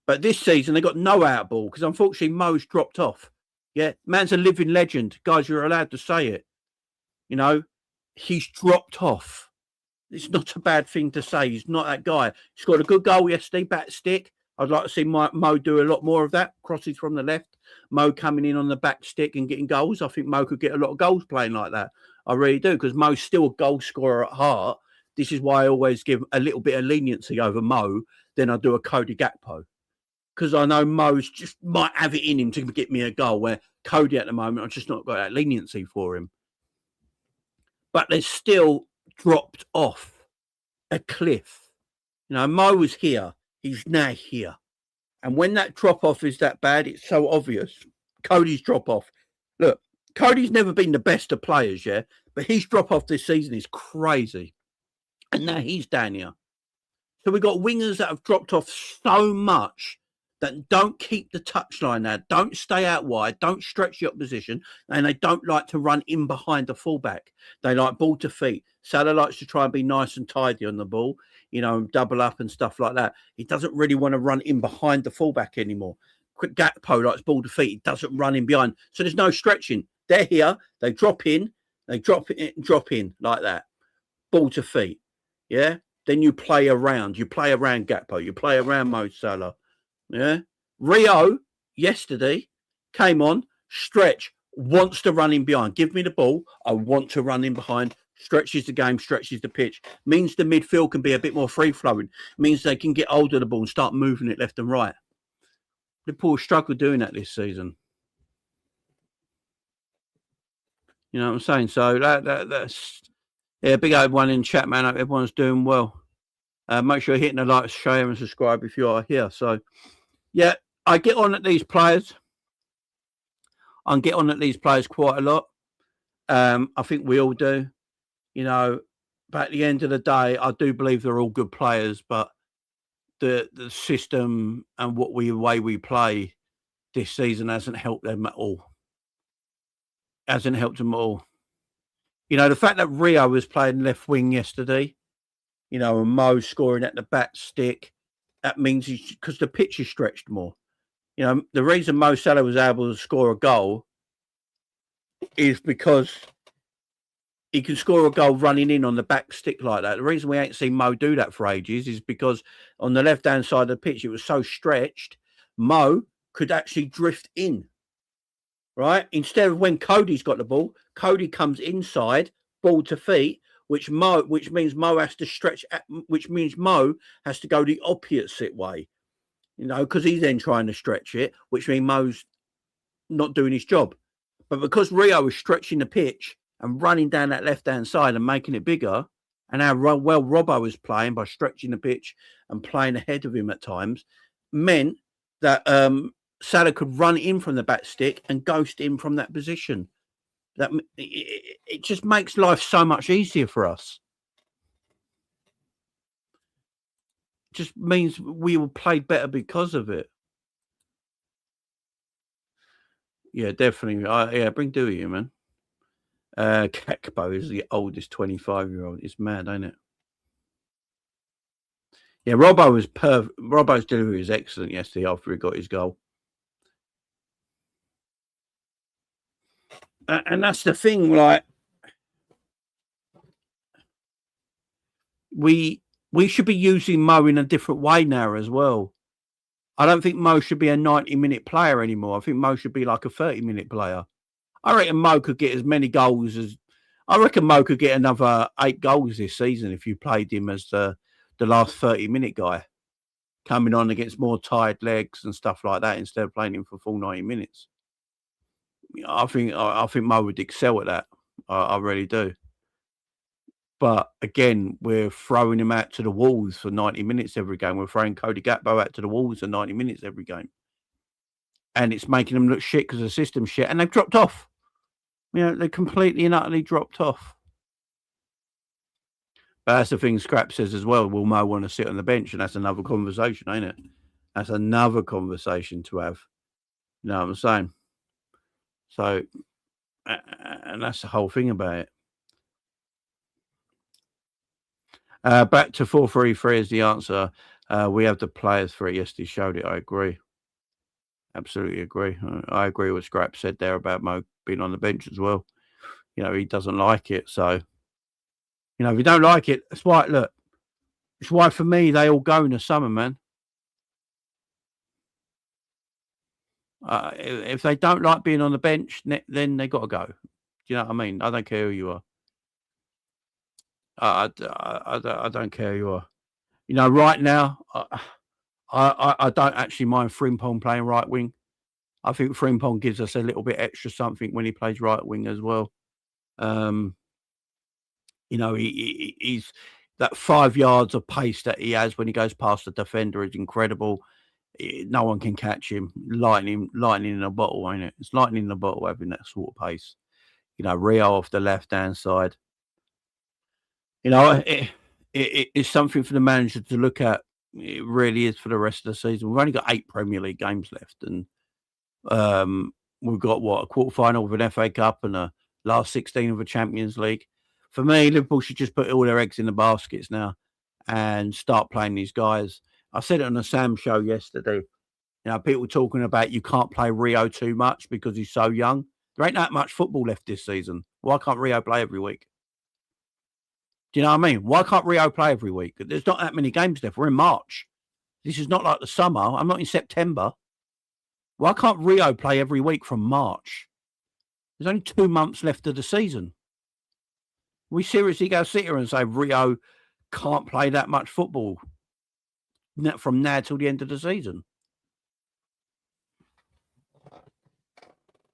But this season, they got no out ball because unfortunately Mo's dropped off. Yeah. Man's a living legend. Guys, you're allowed to say it. You know, he's dropped off. It's not a bad thing to say. He's not that guy. He's got a good goal yesterday, back stick. I'd like to see Mo do a lot more of that. Crosses from the left. Mo coming in on the back stick and getting goals. I think Mo could get a lot of goals playing like that. I really do, because Mo's still a goal scorer at heart. This is why I always give a little bit of leniency over Mo than I do a Cody Gakpo. Because I know Mo's just might have it in him to get me a goal, where Cody at the moment, I've just not got that leniency for him. But they're still dropped off a cliff. You know, Mo was here. He's now here. And when that drop-off is that bad, it's so obvious. Cody's drop-off. Look, Cody's never been the best of players, yeah? But his drop-off this season is crazy. And now he's down here. So we've got wingers that have dropped off so much that don't keep the touchline now, don't stay out wide, don't stretch the opposition, and they don't like to run in behind the fullback. They like ball to feet. Salah likes to try and be nice and tidy on the ball, you know, and double up and stuff like that. He doesn't really want to run in behind the fullback anymore. Gakpo likes ball to feet. He doesn't run in behind. So there's no stretching. They're here. They drop in. They drop in like that. Ball to feet. Yeah? Then you play around. You play around Gakpo. You play around Mo Salah. Yeah? Rio, yesterday, came on, stretch, wants to run in behind. Give me the ball. I want to run in behind. Stretches the game, stretches the pitch. Means the midfield can be a bit more free-flowing. Means they can get hold of the ball and start moving it left and right. Liverpool struggled doing that this season. You know what I'm saying? So that's big old one in chat, man. I hope everyone's doing well. Make sure you're hitting the like, share, and subscribe if you are here. So, yeah, I get on at these players. I get on at these players quite a lot. I think we all do. You know, but at the end of the day, I do believe they're all good players, but the system and way we play this season hasn't helped them at all. Hasn't helped them at all. You know, the fact that Rio was playing left wing yesterday, you know, and Mo scoring at the back stick, that means because the pitch is stretched more. You know, the reason Mo Salah was able to score a goal is because he can score a goal running in on the back stick like that. The reason we ain't seen Mo do that for ages is because on the left-hand side of the pitch, it was so stretched, Mo could actually drift in. right? Instead of when Cody's got the ball, Cody comes inside, ball to feet, which means Mo has to stretch, which means Mo has to go the opposite way, because he's then trying to stretch it, which means Mo's not doing his job. But because Rio was stretching the pitch and running down that left-hand side and making it bigger, and how well Robbo was playing by stretching the pitch and playing ahead of him at times, meant that Salah could run in from the back stick and ghost in from that position. That it just makes life so much easier for us. Just means we will play better because of it. Yeah, definitely. Bring Dewey here, man. Kakpo is the oldest 25-year-old. It's mad, ain't it? Yeah, Robbo was perfect. Robbo's delivery was excellent yesterday after he got his goal. And that's the thing, like, we should be using Mo in a different way now as well. I don't think Mo should be a 90-minute player anymore. I think Mo should be like a 30-minute player. I reckon Mo could get as many goals as... I reckon Mo could get another 8 goals this season if you played him as the last 30-minute guy, coming on against more tired legs and stuff like that instead of playing him for full 90 minutes. I think Mo would excel at that. I really do. But again, we're throwing him out to the walls for 90 minutes every game. We're throwing Cody Gakpo out to the walls for 90 minutes every game. And it's making them look shit because the system's shit. And they've dropped off. They completely and utterly dropped off. But that's the thing Scrap says as well. Will Mo want to sit on the bench? And that's another conversation, ain't it? That's another conversation to have. You know what I'm saying? So, and that's the whole thing about it. Back to 4-3-3 is the answer. We have the players for it. Yes, he showed it. I agree. Absolutely agree. I agree with what Scrap said there about Mo being on the bench as well. He doesn't like it. So, if you don't like it, that's why, look, it's why for me, they all go in the summer, man. If they don't like being on the bench, then they got to go. Do you know what I mean? I don't care who you are. I don't care who you are. Right now, I don't actually mind Frimpong playing right wing. I think Frimpong gives us a little bit extra something when he plays right wing as well. He's that 5 yards of pace that he has when he goes past the defender is incredible. No one can catch him. Lightning in a bottle, ain't it? It's lightning in a bottle having that sort of pace. Rio off the left-hand side. It's something for the manager to look at. It really is for the rest of the season. We've only got 8 Premier League games left, and we've got a quarter-final of an FA Cup and a last 16 of a Champions League. For me, Liverpool should just put all their eggs in the baskets now and start playing these guys. I said it on the Sam show yesterday. People talking about you can't play Rio too much because he's so young. There ain't that much football left this season. Why can't Rio play every week? Do you know what I mean? Why can't Rio play every week? There's not that many games left. We're in March. This is not like the summer. I'm not in September. Why can't Rio play every week from March? There's only 2 months left of the season. We seriously go sit here and say Rio can't play that much football from now till the end of the season.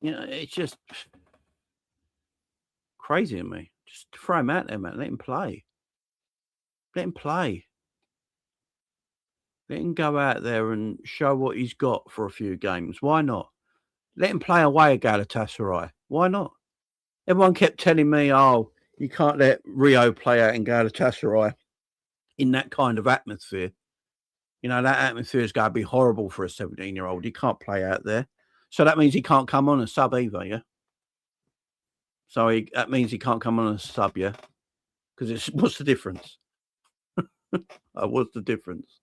It's just crazy to me. Just throw him out there, man. Let him play. Let him play. Let him go out there and show what he's got for a few games. Why not? Let him play away at Galatasaray. Why not? Everyone kept telling me, oh, you can't let Rio play out in Galatasaray in that kind of atmosphere. That atmosphere is going to be horrible for a 17-year-old. He can't play out there. So that means he can't come on as sub either, yeah? So that means he can't come on as sub, yeah? Because what's the difference? What's the difference?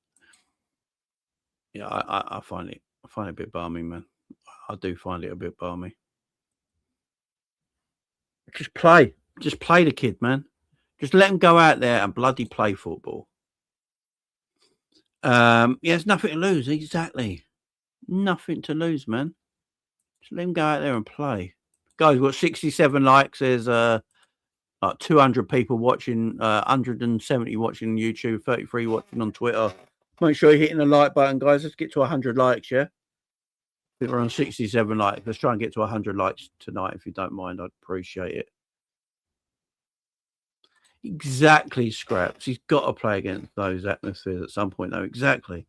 Yeah, I find it a bit balmy, man. I do find it a bit balmy. Just play the kid, man. Just let him go out there and bloody play football. There's nothing to lose. Exactly. Nothing to lose, man. Just let him go out there and play. Guys, we've got 67 likes. There's like 200 people watching, 170 watching on YouTube, 33 watching on Twitter. Make sure you're hitting the like button, guys. Let's get to 100 likes, yeah? I think we're on 67 likes. Let's try and get to 100 likes tonight, if you don't mind. I'd appreciate it. Exactly, Scraps. He's got to play against those atmospheres at some point, though. Exactly.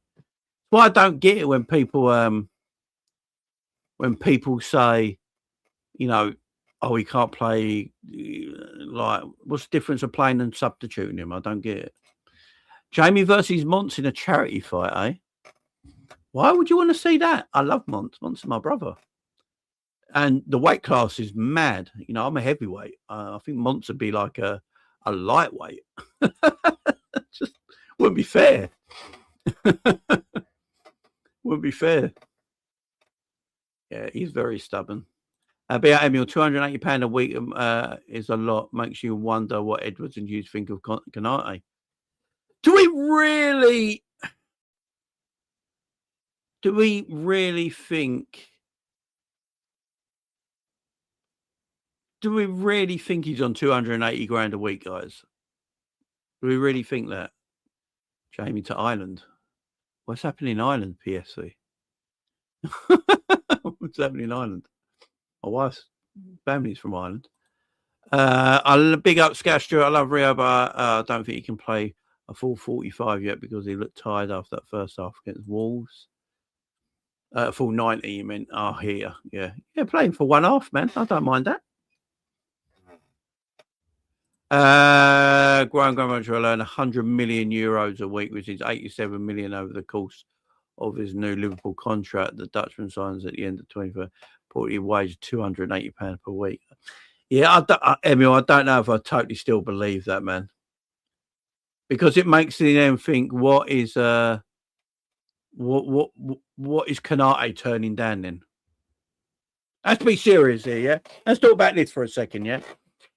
Well, I don't get it when people say, you know, oh, he can't play. Like, what's the difference of playing and substituting him? I don't get it. Jamie versus Monts in a charity fight, eh? Why would you want to see that? I love Monts. Monts is my brother. And the weight class is mad. You know, I'm a heavyweight. I think Monts would be like a lightweight. Just wouldn't be fair. Wouldn't be fair. Yeah, he's very stubborn. But yeah, Emil, £280 a week is a lot. Makes you wonder what Edwards and Hughes think of Konate. Do we really think? Do we really think he's on 280 grand a week, guys? Do we really think that? Jamie to Ireland. What's happening in Ireland, PSC? What's happening in Ireland? My wife's family's from Ireland. I big up Scout Stewart. I love Rio, but I don't think he can play a full 45 yet because he looked tired after that first half against Wolves. Full 90, you meant? Oh, here. Yeah, playing for one half, man. I don't mind that. Ryan Gravenberch will earn 100 million euros a week, which is 87 million over the course of his new Liverpool contract. The Dutchman signs at the end of 24. Portly wage £280 per week. Yeah, Emil, I don't know if I totally still believe that, man, because it makes me then think, what is Konate turning down then? Let's be serious here, yeah. Let's talk about this for a second, yeah.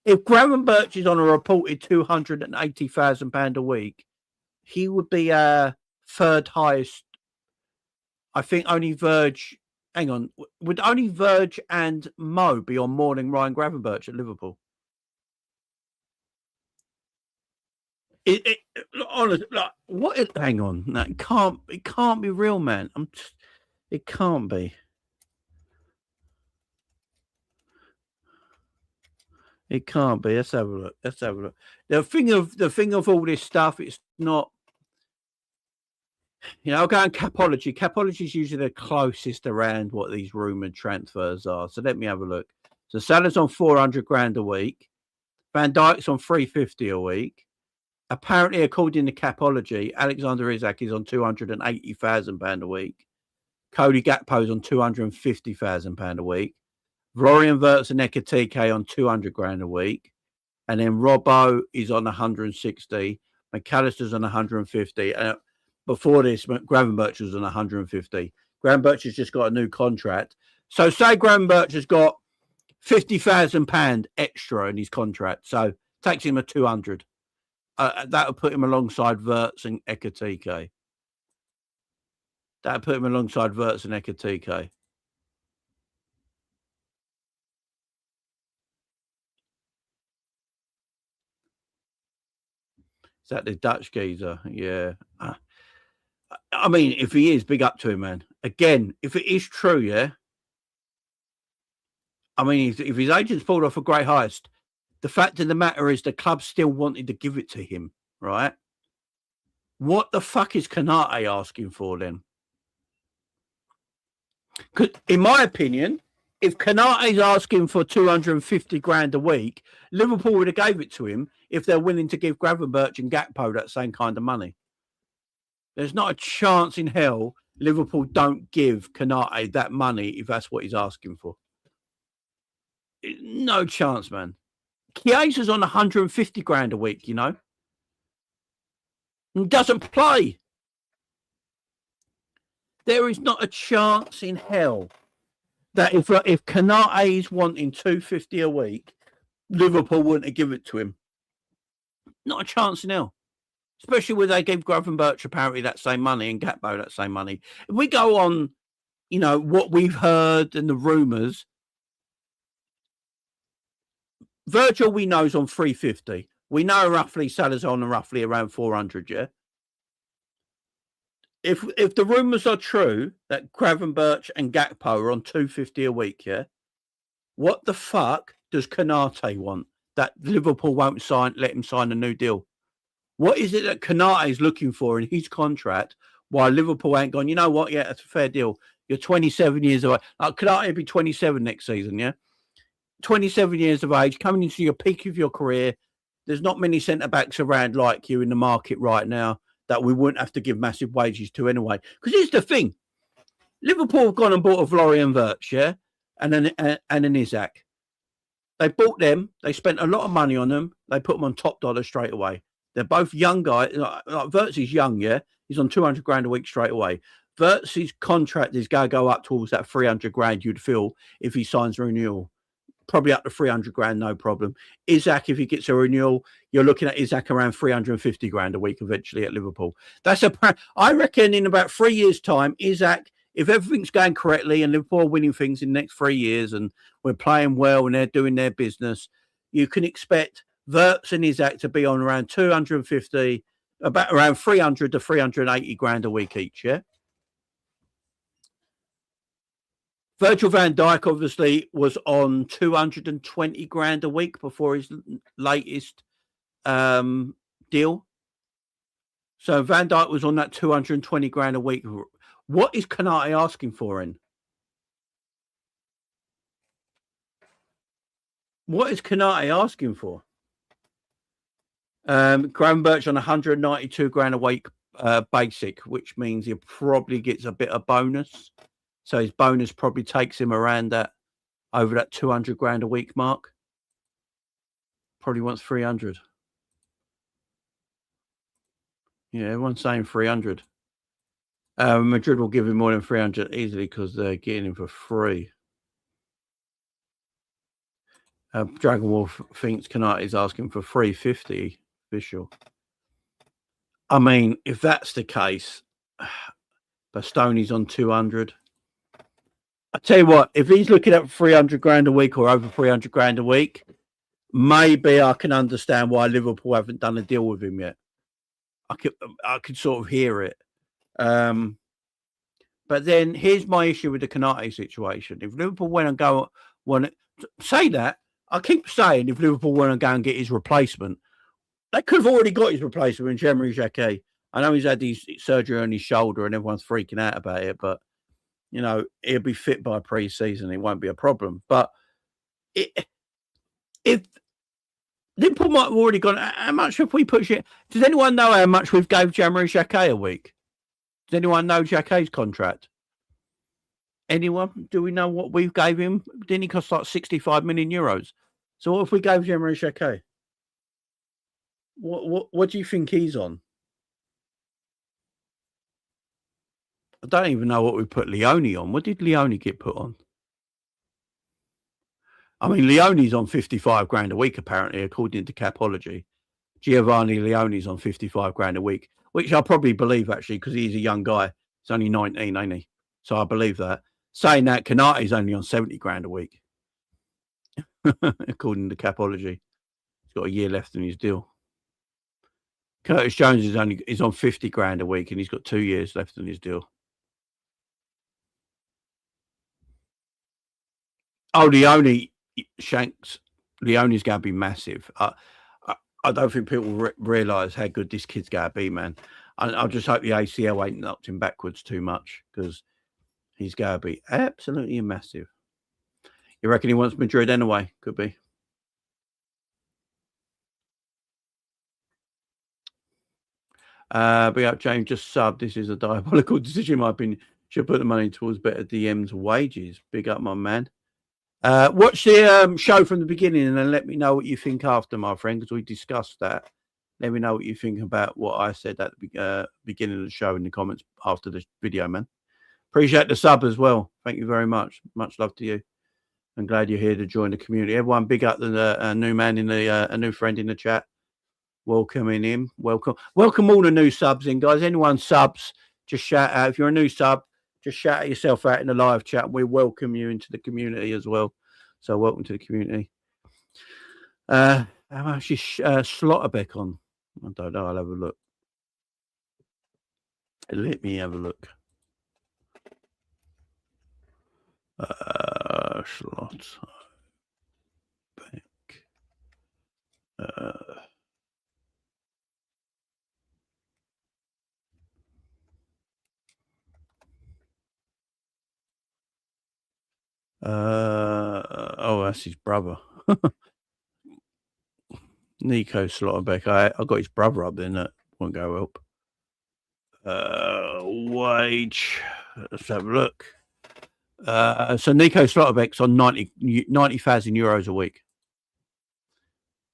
If Gravenberch is on a reported £280,000 a week, he would be third highest. I think only Verge. Hang on, would only Verge and Mo be on more than Ryan Gravenberch at Liverpool? Honestly, like, what? Hang on, no, it can't be real, man. It can't be. It can't be. Let's have a look. The thing of all this stuff, it's not. You know, I'll go on Capology. Capology is usually the closest around what these rumoured transfers are. So let me have a look. So Salah's on 400 grand a week. Van Dijk's on 350 a week. Apparently, according to Capology, Alexander Isak is on £280,000 a week. Cody Gakpo's on £250,000 a week. Florian Wirtz and Ekitike on 200 grand a week. And then Robbo is on 160. McAllister's on 150. And before this, Gravenberch was on 150. Gravenberch has just got a new contract. So say Gravenberch has got £50,000 extra in his contract. So takes him a 200. That would put him alongside Wirtz and Ekitike. Is that the Dutch geezer? Yeah. I mean, if he is, big up to him, man. Again, if it is true, yeah. I mean, if his agent's pulled off a great heist, the fact of the matter is the club still wanted to give it to him, right? What the fuck is Konate asking for then? Because, in my opinion, if Konate's asking for 250 grand a week, Liverpool would have gave it to him if they're willing to give Gravenberch and Gakpo that same kind of money. There's not a chance in hell Liverpool don't give Konate that money if that's what he's asking for. No chance, man. Chiesa's on 150 grand a week, you know, and doesn't play. There is not a chance in hell that if Konate is wanting 250 a week, Liverpool wouldn't have given it to him. Not a chance in hell. Especially when they gave Gravenberch apparently that same money and Gakpo that same money. If we go on what we've heard and the rumours, Virgil we know is on 350. We know roughly Salah's on roughly around 400, yeah? If the rumours are true that Gravenberch and Gakpo are on 250 a week, yeah? What the fuck does Konate want that Liverpool won't let him sign a new deal? What is it that Konate is looking for in his contract while Liverpool ain't gone, you know what, yeah, that's a fair deal. You're 27 years of age. Konate will be 27 next season, yeah? 27 years of age, coming into your peak of your career. There's not many centre-backs around like you in the market right now that we wouldn't have to give massive wages to anyway. Because here's the thing. Liverpool have gone and bought a Ryan Gravenberch, yeah? And an Isaac. They bought them. They spent a lot of money on them. They put them on top dollar straight away. They're both young guys. Like Wirtz is young, yeah? He's on 200 grand a week straight away. Wirtz's contract is going to go up towards that 300 grand you'd feel if he signs a renewal. Probably up to 300 grand, no problem. Isaac, if he gets a renewal, you're looking at Isaac around 350 grand a week eventually at Liverpool. I reckon in about 3 years' time, Isaac, if everything's going correctly and Liverpool are winning things in the next 3 years and we're playing well and they're doing their business, you can expect Wirtz and Isaac to be on around 250, about around 300 to 380 grand a week each, yeah? Virgil van Dijk obviously was on 220 grand a week before his latest deal. So Van Dijk was on that 220 grand a week. What is Konate asking for in? What is Konate asking for? Gravenberch on 192 grand a week basic, which means he probably gets a bit of bonus. So his bonus probably takes him around over that 200 grand a week mark. Probably wants 300. Yeah, everyone's saying 300. Madrid will give him more than 300 easily because they're getting him for free. Dragon Wolf thinks Konate is asking for 350 official. I mean, if that's the case, Bastoni's on 200. I tell you what, if he's looking at 300 grand a week or over 300 grand a week, maybe I can understand why Liverpool haven't done a deal with him yet. I could sort of hear it. But then here's my issue with the Konate situation. If Liverpool want to say that, I keep saying if Liverpool want to go and get his replacement, they could have already got his replacement in Jean-Marie Jacquet. I know he's had his surgery on his shoulder and everyone's freaking out about it, but he'll be fit by pre-season. It won't be a problem. But if Liverpool might have already gone, how much have we put it? Does anyone know how much we've gave Jean-Marie Jacquet a week? Does anyone know Jacquet's contract? Anyone? Do we know what we gave him? Didn't he cost like 65 million euros? So what if we gave Jean-Marie Jacquet? What do you think he's on? I don't even know what we put Leone on. What did Leone get put on? I mean, Leone's on 55 grand a week, apparently, according to Capology. Giovanni Leone's on 55 grand a week, which I probably believe, actually, because he's a young guy. He's only 19, ain't he? So I believe that. Saying that, Konate's only on 70 grand a week, according to Capology. He's got a year left in his deal. Curtis Jones is on 50 grand a week, and he's got 2 years left in his deal. Oh, Leone's going to be massive. I don't think people realise how good this kid's going to be, man. I just hope the ACL ain't knocked him backwards too much because he's going to be absolutely massive. You reckon he wants Madrid anyway? Could be. But yeah, James just subbed. This is a diabolical decision, in my opinion. Should put the money towards better DM's wages. Big up, my man. Watch the show from the beginning and then let me know what you think after, my friend, because we discussed that. Let me know what you think about what I said at the beginning of the show in the comments after the video, man. Appreciate the sub as well. Thank you very much. Much love to you. I'm glad you're here to join the community. Everyone, big up the new man in a new friend in the chat. Welcoming him. Welcome all the new subs in, guys. Anyone subs, just shout out. If you're a new sub, just shout yourself out in the live chat. We welcome you into the community as well. So welcome to the community. How much is Slotterbeck on? I don't know. I'll have a look. Let me have a look. Slotterbeck. Oh, that's his brother. Nico Slotterbeck. I got his brother up there. That won't go help. Wage. Let's have a look. So Nico Slotterbeck's on 90,000 euros a week.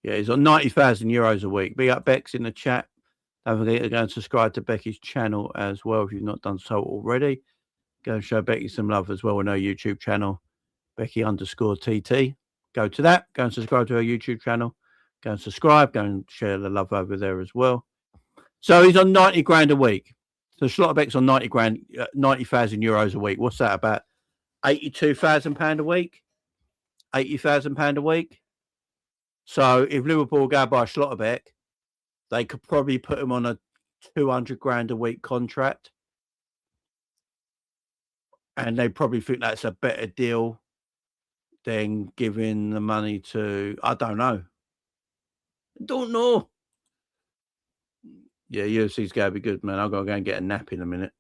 Yeah, he's on 90,000 euros a week. Big up Bex in the chat. Don't forget to go and subscribe to Becky's channel as well if you've not done so already. Go and show Becky some love as well on her YouTube channel, Becky_TT. Go to that. Go and subscribe to her YouTube channel. Go and subscribe. Go and share the love over there as well. So he's on 90 grand a week. So Slotterbeck's on 90,000 euros a week. What's that, about £82,000 a week? £80,000 a week. So if Liverpool go by Slotterbeck, they could probably put him on a 200 grand a week contract. And they probably think that's a better deal than giving the money to, I don't know. Yeah, UFC's going to be good, man. I've got to go and get a nap in a minute.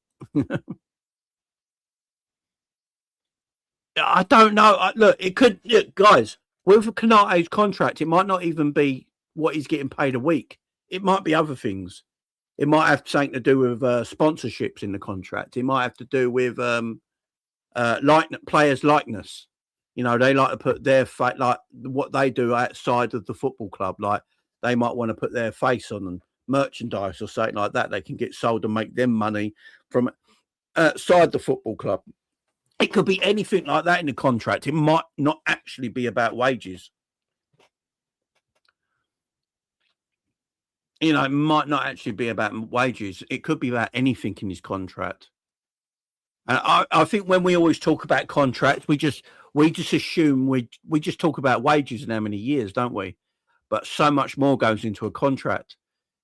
I don't know. Look, it could, guys, with Konate's contract, it might not even be what he's getting paid a week. It might be other things. It might have something to do with sponsorships in the contract. It might have to do with players' likeness. You know, they like to put their like what they do outside of the football club. Like they might want to put their face on them, merchandise or something like that. They can get sold and make them money from outside the football club. It could be anything like that in the contract. It might not actually be about wages. You know, it might not actually be about wages. It could be about anything in his contract. And I think when we always talk about contracts, we just assume we just talk about wages and how many years, don't we? But so much more goes into a contract.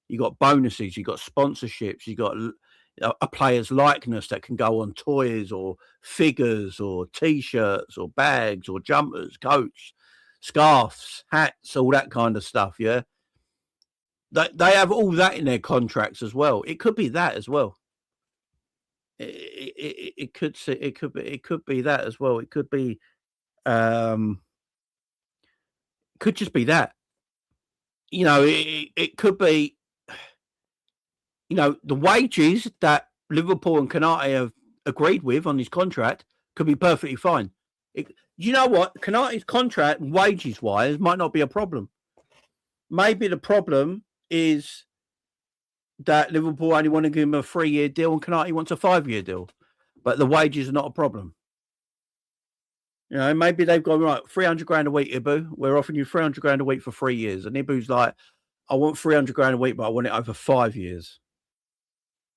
You got bonuses, you got sponsorships, you got a player's likeness that can go on toys or figures or T-shirts or bags or jumpers, coats, scarves, hats, all that kind of stuff. Yeah, they have all that in their contracts as well. It could be that as well. It could be that as well. It could be could just be that. You know, it could be. You know, the wages that Liverpool and Konate have agreed with on his contract could be perfectly fine. You know what? Konate's contract, wages-wise, might not be a problem. Maybe the problem is that Liverpool only want to give him a 3-year deal and Konate wants a 5-year deal. But the wages are not a problem. You know, maybe they've gone, right, 300 grand a week, Ibu. We're offering you 300 grand a week for 3 years. And Ibu's like, I want 300 grand a week, but I want it over 5 years.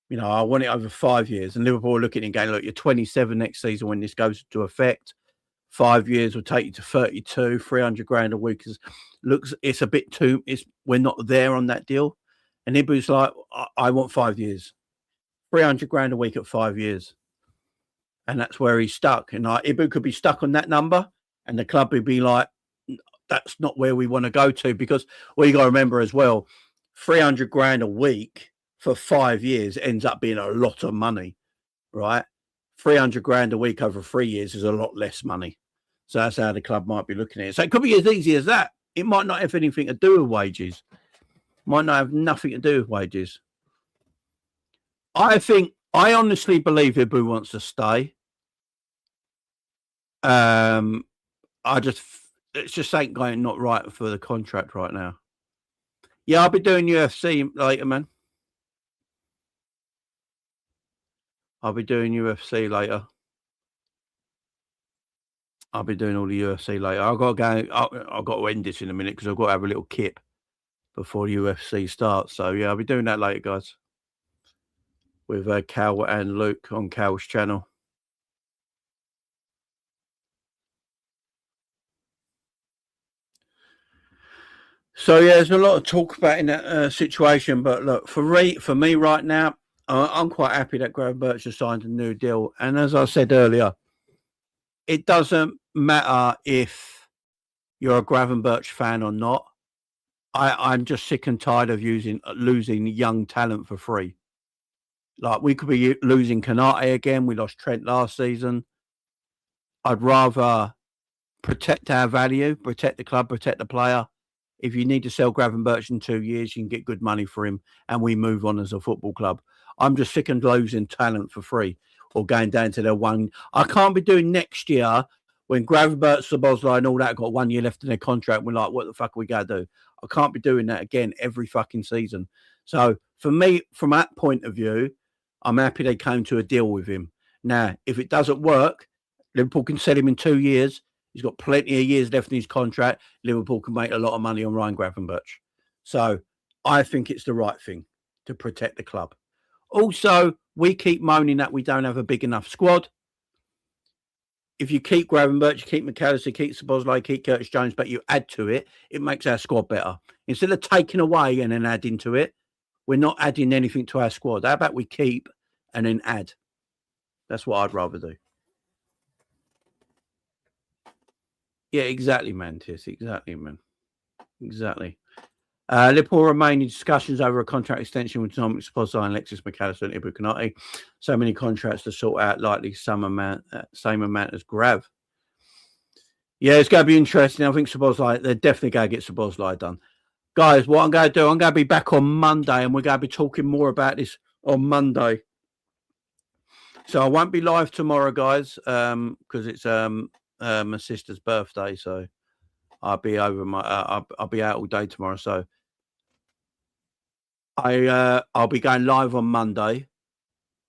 You know, I want it over 5 years. And Liverpool are looking and going, look, you're 27 next season when this goes into effect. 5 years will take you to 32, 300 grand a week. It's a bit too, we're not there on that deal. And Ibu's like, I want 5 years. 300 grand a week at 5 years. And that's where he's stuck. And like, Ibu could be stuck on that number. And the club would be like, that's not where we want to go to. Because, well, you got to remember as well, 300 grand a week for 5 years ends up being a lot of money, right? 300 grand a week over 3 years is a lot less money. So that's how the club might be looking at it. So it could be as easy as that. It might not have anything to do with wages. Might not have nothing to do with wages. I honestly believe Ibu wants to stay. It's just ain't going not right for the contract right now. Yeah, I'll be doing UFC later, man. I'll be doing UFC later. I'll be doing all the UFC later. I've got to end this in a minute because I've got to have a little kip before UFC starts. So yeah, I'll be doing that later, guys. With Cal and Luke on Cal's channel. So yeah, there's a lot of talk about in that situation, but look, for me right now, I'm quite happy that Gravenberch has signed a new deal. And as I said earlier, it doesn't matter if you're a Gravenberch fan or not. I'm just sick and tired of losing young talent for free. Like, we could be losing Kanate again. We lost Trent last season. I'd rather protect our value, protect the club, protect the player. If you need to sell Gravenberch in 2 years, you can get good money for him, and we move on as a football club. I'm just sick of losing talent for free or going down to their one. I can't be doing next year when Gravenberch, Szoboszlai and all that got 1 year left in their contract. We're like, what the fuck are we going to do? I can't be doing that again every fucking season. So for me, from that point of view, I'm happy they came to a deal with him. Now, if it doesn't work, Liverpool can sell him in 2 years. He's got plenty of years left in his contract. Liverpool can make a lot of money on Ryan Gravenberch. So I think it's the right thing to protect the club. Also, we keep moaning that we don't have a big enough squad. If you keep Gravenberch, you keep McAllister, keep Szoboszlai, keep Curtis Jones, but you add to it, it makes our squad better. Instead of taking away and then adding to it, we're not adding anything to our squad. How about we keep and then add? That's what I'd rather do. Yeah, exactly, man. Tis, exactly, man. Exactly. Liverpool remain in discussions over a contract extension with Dominic Szoboszlai and Alexis McAllister and Ibu Konate. So many contracts to sort out, likely same amount as Grav. Yeah, it's going to be interesting. I think Szoboszlai, they're definitely going to get Szoboszlai done. Guys, what I'm going to do, I'm going to be back on Monday, and we're going to be talking more about this on Monday. So I won't be live tomorrow, guys, because it's my sister's birthday, so I'll be I'll be out all day tomorrow. So I'll be going live on Monday,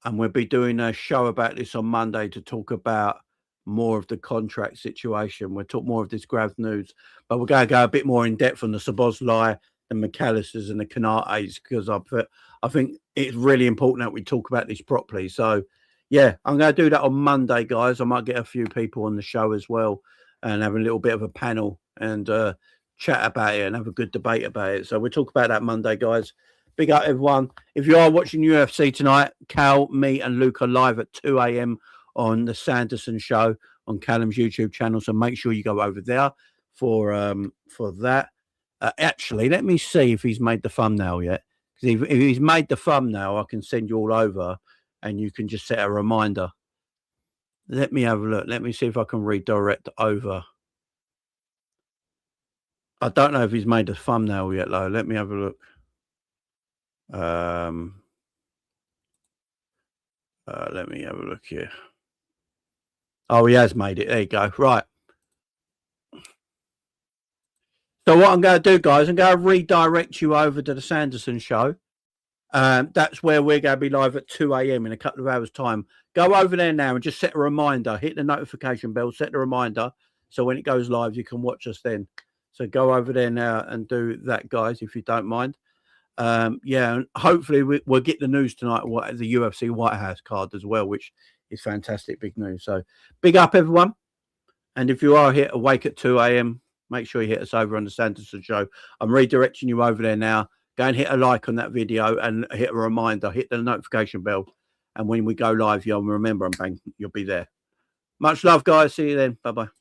and we'll be doing a show about this on Monday to talk about more of the contract situation. We'll talk more of this Grav news, but we're going to go a bit more in depth on the Szoboszlai, the McAllisters, and the Kanates, because I think it's really important that we talk about this properly. So yeah, I'm going to do that on Monday, guys. I might get a few people on the show as well and have a little bit of a panel and chat about it and have a good debate about it. So we'll talk about that Monday, guys. Big up, everyone. If you are watching UFC tonight, Cal, me and Luke are live at 2 a.m. on the Sanderson Show on Callum's YouTube channel. So make sure you go over there for that. Actually, let me see if he's made the thumbnail yet. Because if he's made the thumbnail, I can send you all over and you can just set a reminder. Let me have a look. Let me see if I can redirect over. I don't know if he's made a thumbnail yet, though. Let me have a look. Let me have a look here. Oh, he has made it. There you go. Right. So what I'm going to do, guys, I'm going to redirect you over to the Sanderson Show. That's where we're going to be live at 2 a.m. in a couple of hours' time. Go over there now and just set a reminder. Hit the notification bell, set the reminder. So when it goes live, you can watch us then. So go over there now and do that, guys, if you don't mind. Yeah, and hopefully we'll get the news tonight, the UFC White House card as well, which is fantastic, big news. So big up, everyone. And if you are here awake at 2 a.m., make sure you hit us over on the Sanderson Show. I'm redirecting you over there now. Go and hit a like on that video and hit a reminder, hit the notification bell. And when we go live, you'll remember and bang, you'll be there. Much love, guys. See you then. Bye-bye.